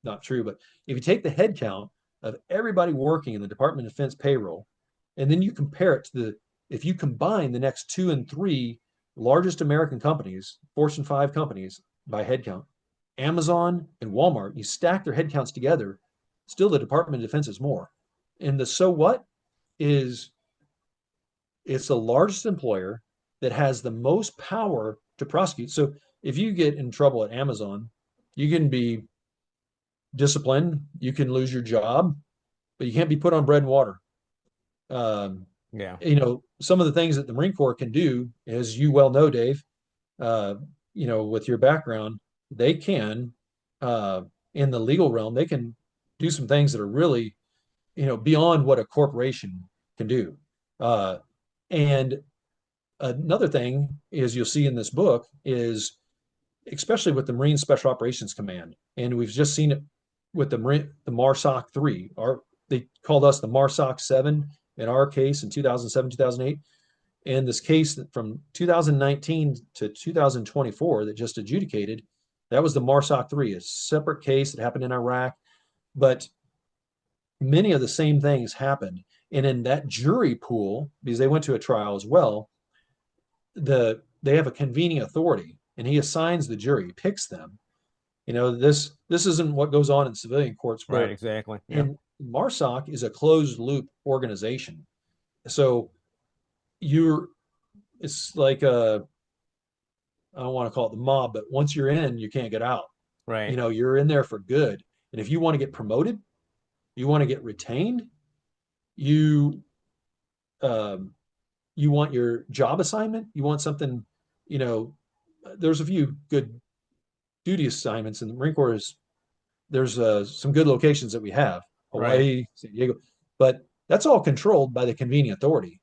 not true, but if you take the head count of everybody working in the Department of Defense payroll, and then you compare it to if you combine the next 2 and 3 largest American companies, Fortune 5 companies by headcount, Amazon and Walmart, you stack their headcounts together, still the Department of Defense is more. And the so what is it's the largest employer that has the most power to prosecute. So if you get in trouble at Amazon, you can be disciplined, you can lose your job, but you can't be put on bread and water. Yeah. Some of the things that the Marine Corps can do, as you well know, Dave, with your background, they can, in the legal realm, they can do some things that are really, beyond what a corporation can do. And another thing is you'll see in this book is, especially with the Marine Special Operations Command, and we've just seen it with the Marsoc 3. They called us the Marsoc 7 in our case in 2007, 2008. And this case from 2019 to 2024 that just adjudicated, that was the Marsoc 3, a separate case that happened in Iraq. But many of the same things happened. And in that jury pool, because they went to a trial as well, they have a convening authority, and he assigns the jury, picks them. This isn't what goes on in civilian courts. Right. Exactly. Yeah. And Marsoc is a closed loop organization. So it's like I don't want to call it the mob, but once you're in, you can't get out. Right. You're in there for good. And if you want to get promoted, you want to get retained, you want your job assignment, you want something, there's a few good duty assignments in the Marine Corps. There's some good locations that we have, Hawaii, San Diego, but That's all controlled by the convening authority.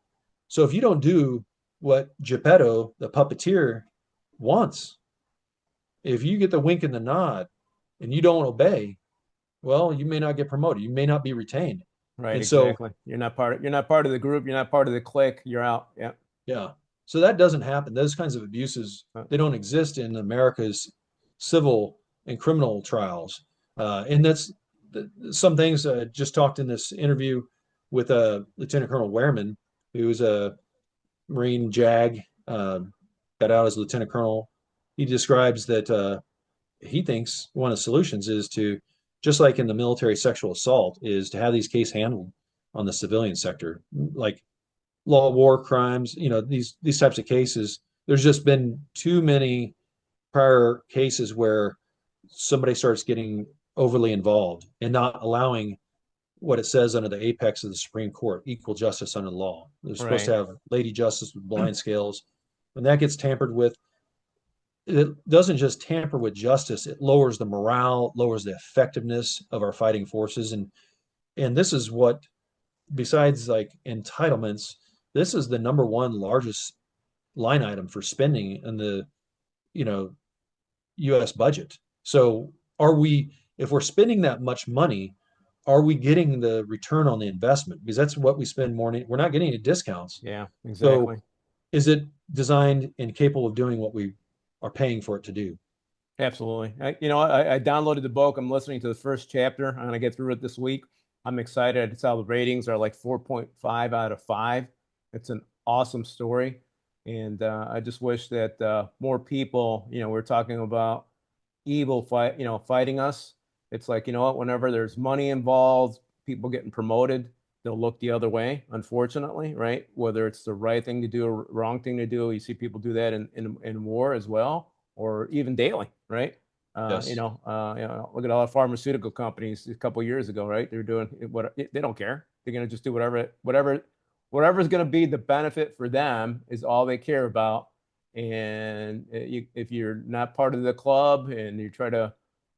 So if you don't do what Geppetto, the puppeteer, wants, if you get the wink and the nod and you don't obey, well, you may not get promoted. You may not be retained. Right, And so, exactly. You're not part of the group, you're not part of the clique, you're out. Yeah. yeah. So that doesn't happen. Those kinds of abuses, they don't exist in America's civil and criminal trials. And that's some things I just talked in this interview with Lieutenant Colonel Wehrman, who was a Marine JAG, got out as Lieutenant Colonel. He describes that he thinks one of the solutions is to, just like in the military sexual assault, is to have these cases handled on the civilian sector, like law war crimes. These types of cases. There's just been too many prior cases where somebody starts getting overly involved and not allowing what it says under the apex of the Supreme Court, equal justice under the law. They're supposed to Right. have Lady Justice with blind scales. When that gets tampered with, it doesn't just tamper with justice, it lowers the morale, lowers the effectiveness of our fighting forces. And this is what, besides like entitlements, this is the number one largest line item for spending in the, you know, US budget. So are we, if we're spending that much money, are we getting the return on the investment? Because that's what we spend more. We're not getting any discounts. Yeah, So exactly. is it designed and capable of doing what we are paying for it to do? Absolutely. I downloaded the book. I'm listening to the first chapter. I'm going to get through it this week. I'm excited. It's how the ratings are like 4.5 out of 5. It's an awesome story. And I just wish that more people, we're talking about evil fighting us. It's like, you know what, whenever there's money involved, people getting promoted, they'll look the other way, unfortunately, right? Whether it's the right thing to do or wrong thing to do. You see people do that in war as well, or even daily, right? Yes. Look at all the pharmaceutical companies a couple of years ago, right? They're doing what they don't care. They're going to just do whatever's going to be the benefit for them is all they care about. And if you're not part of the club and you try to,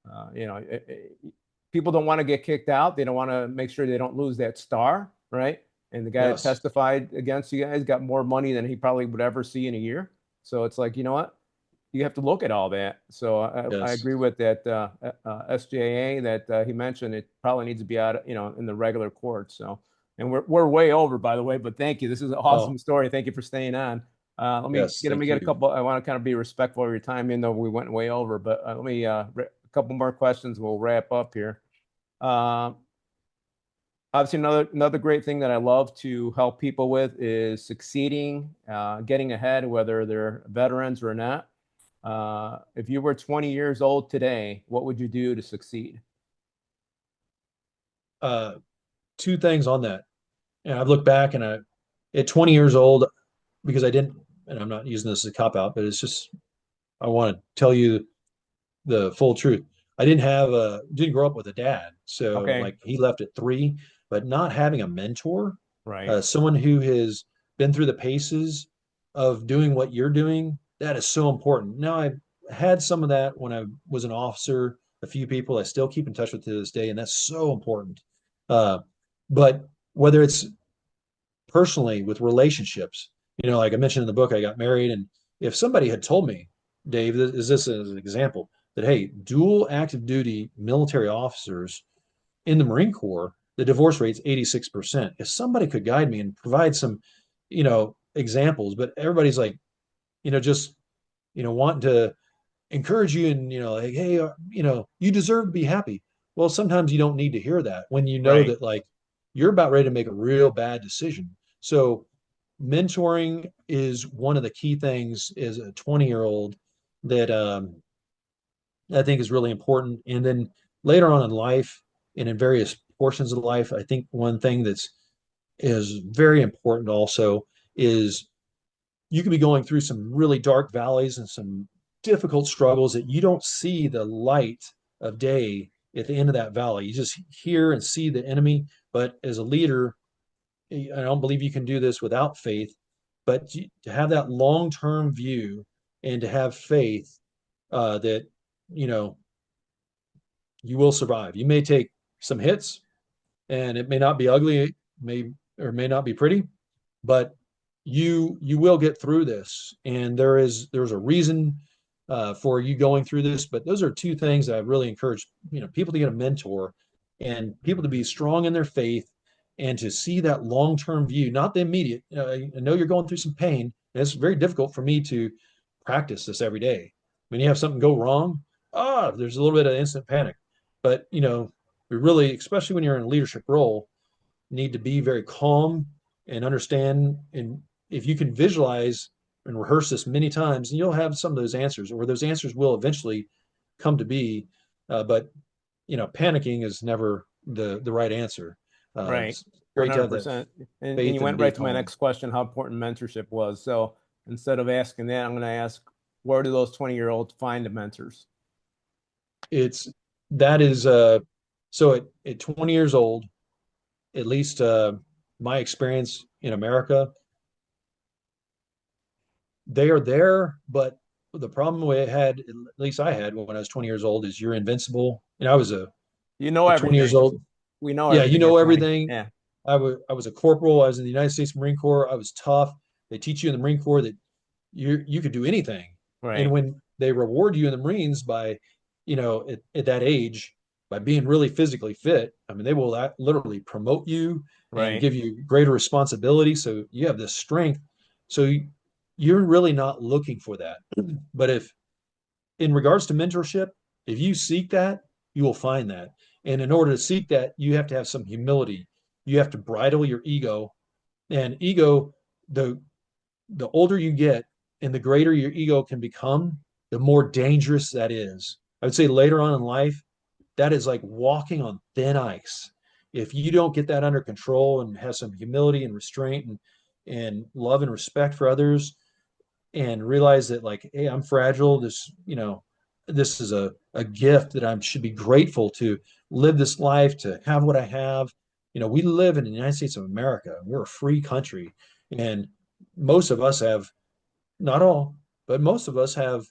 uh, you know, it, it, people don't want to get kicked out. They don't want to make sure they don't lose that star, right? And the guy that Yes. testified against you guys got more money than he probably would ever see in a year. So it's like, you know what? You have to look at all that. So I Yes. agree with that SJA that he mentioned. It probably needs to be out, in the regular court. So, and we're way over, by the way. But thank you. This is an Oh, awesome story. Thank you for staying on. yes. Let me Thank get a you. couple. I want to kind of be respectful of your time, even though we went way over. But let me a couple more questions. We'll wrap up here. Uh, Obviously, another great thing that I love to help people with is succeeding, getting ahead, whether they're veterans or not. If you were 20 years old today, what would you do to succeed? Uh, Two things on that. And I've looked back and at 20 years old, because I didn't, and I'm not using this as a cop out, but it's just, I want to tell you the full truth. I didn't grow up with a dad. So Okay, like he left at 3, but not having a mentor, right. someone who has been through the paces of doing what you're doing, that is so important. Now I had some of that when I was an officer, a few people I still keep in touch with to this day, and that's so important. Uh, but whether it's personally with relationships, like I mentioned in the book, I got married, and if somebody had told me, Dave, is this as an example, that hey, dual active duty military officers in the Marine Corps, the divorce rate's 86%. If somebody could guide me and provide some, examples, but everybody's like, just, wanting to encourage you and, like, hey, you deserve to be happy. Well, sometimes you don't need to hear that when you know Right. that like you're about ready to make a real bad decision. So mentoring is one of the key things as a 20-year-old that I think is really important. And then later on in life and in various portions of life, I think one thing is very important also is you could be going through some really dark valleys and some difficult struggles that you don't see the light of day at the end of that valley. You just hear and see the enemy. But as a leader, I don't believe you can do this without faith, but to have that long-term view and to have faith that, you know, you will survive. You may take some hits and it may not be ugly may or may not be pretty, but you will get through this, and there's a reason for you going through this. But those are two things that I really encourage, people to get a mentor, and people to be strong in their faith, and to see that long-term view, not the immediate. I know you're going through some pain, and it's very difficult for me to practice this every day. When you have something go wrong, there's a little bit of instant panic. But we really, especially when you're in a leadership role, need to be very calm and understand. And if you can visualize and rehearse this many times, and you'll have some of those answers, or those answers will eventually come to be. But panicking is never the right answer. Right. It's great to have that 100%. And faith you and went be right to my calm. next question, how important mentorship was. So instead of asking that, I'm going to ask, where do those 20-year-olds find the mentors? It's that is so at 20 years old, at least my experience in America, they are there. But the problem we had, at least I had when I was 20 years old, is you're invincible. And I was You know at 20 years everything. old. We know Yeah, you everything at know 20. everything. Yeah. I was a corporal. I was in the United States Marine Corps. I was tough. They teach you in the Marine Corps that you could do anything. And Right. when they reward you in the Marines by, at that age, by being really physically fit, I mean, they will literally promote you and Right. give you greater responsibility. So you have this strength. So you're really not looking for that. But if, in regards to mentorship, if you seek that, you will find that. And in order to seek that, you have to have some humility. You have to bridle your ego. And ego, the the older you get and the greater your ego can become, the more dangerous that is. I would say later on in life, that is like walking on thin ice. If you don't get that under control and have some humility and restraint and love and respect for others, and realize that, like, hey, I'm fragile. This is a gift that I should be grateful to live this life, to have what I have. We live in the United States of America. We're a free country. And most of us have, not all, but most of us have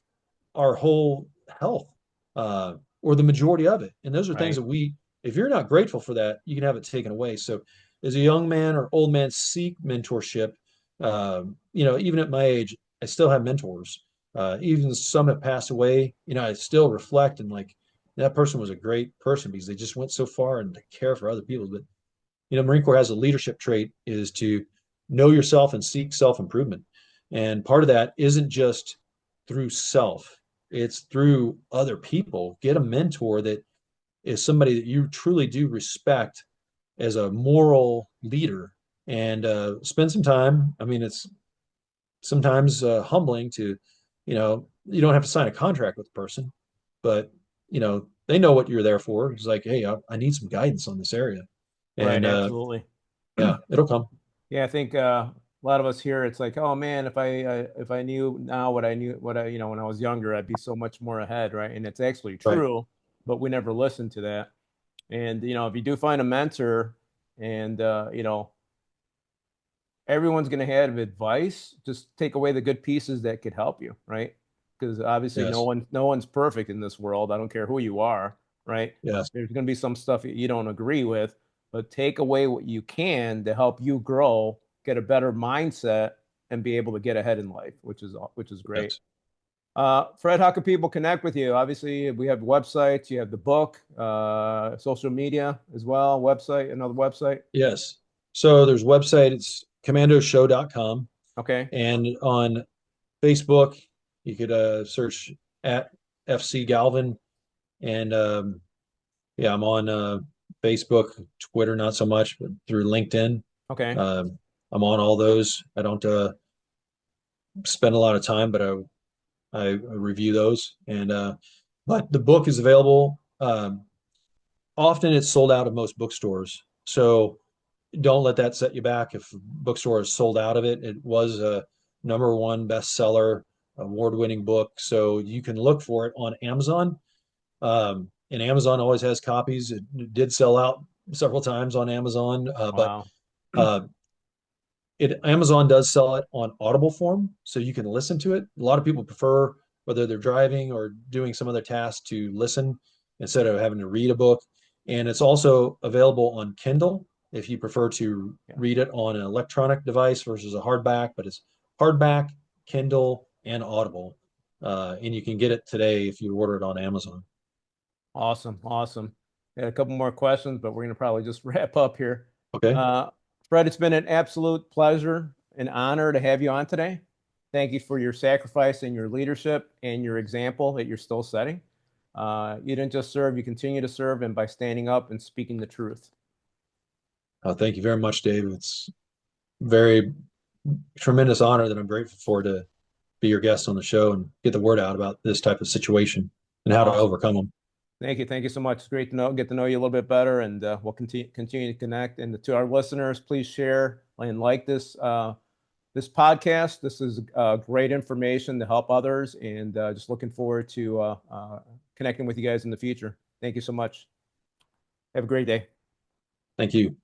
our whole health, or the majority of it. And those are things Right. that if you're not grateful for that, you can have it taken away. So, as a young man or old man, seek mentorship. Even at my age, I still have mentors. Even some have passed away. I still reflect and, like, that person was a great person because they just went so far and to care for other people. But Marine Corps has a leadership trait, is to know yourself and seek self improvement. And part of that isn't just through self, it's through other people. Get a mentor that is somebody that you truly do respect as a moral leader, and spend some time. I mean, it's sometimes humbling to, you don't have to sign a contract with the person, but, they know what you're there for. It's like, hey, I need some guidance on this area. Right. And Absolutely. yeah, it'll come. Yeah, I think a lot of us here, it's like, oh man, if I knew now what I knew, when I was younger, I'd be so much more ahead, right? And it's actually Right. true, but we never listen to that. And if you do find a mentor, and everyone's going to have advice, just take away the good pieces that could help you, right? Because obviously Yes. no one's perfect in this world. I don't care who you are, right? Yes. There's going to be some stuff you don't agree with, but take away what you can to help you grow, get a better mindset, and be able to get ahead in life, which is great. Yes. Fred, how can people connect with you? Obviously, we have websites, you have the book, social media as well, another website. Yes. So there's a website, it's commandoshow.com. Okay. And on Facebook, you could search at FC Galvin. And yeah, I'm on Facebook, Twitter, not so much, but through LinkedIn. Okay. I'm on all those. I don't spend a lot of time, but I review those. And but the book is available. Often it's sold out of most bookstores. So don't let that set you back. If a bookstore is sold out of it, it was a number one bestseller, award-winning book. So you can look for it on Amazon. And Amazon always has copies. It did sell out several times on Amazon, but Wow. uh, Amazon does sell it on Audible form, so you can listen to it. A lot of people prefer, whether they're driving or doing some other task, to listen instead of having to read a book. And it's also available on Kindle. if you prefer to Yeah. read it on an electronic device versus a hardback, but it's hardback, Kindle, and Audible. And you can get it today if you order it on Amazon. Awesome. Awesome. Got a couple more questions, but we're going to probably just wrap up here. Okay. Fred, it's been an absolute pleasure and honor to have you on today. Thank you for your sacrifice and your leadership and your example that you're still setting. You didn't just serve, you continue to serve, and by standing up and speaking the truth. Thank you very much, Dave. It's very tremendous honor that I'm grateful for to be your guest on the show and get the word out about this type of situation and how to Awesome. overcome them. Thank you. Thank you so much. It's great to get to know you a little bit better, and we'll continue to connect. And to our listeners, please share and like this this podcast. This is great information to help others, and just looking forward to connecting with you guys in the future. Thank you so much. Have a great day. Thank you.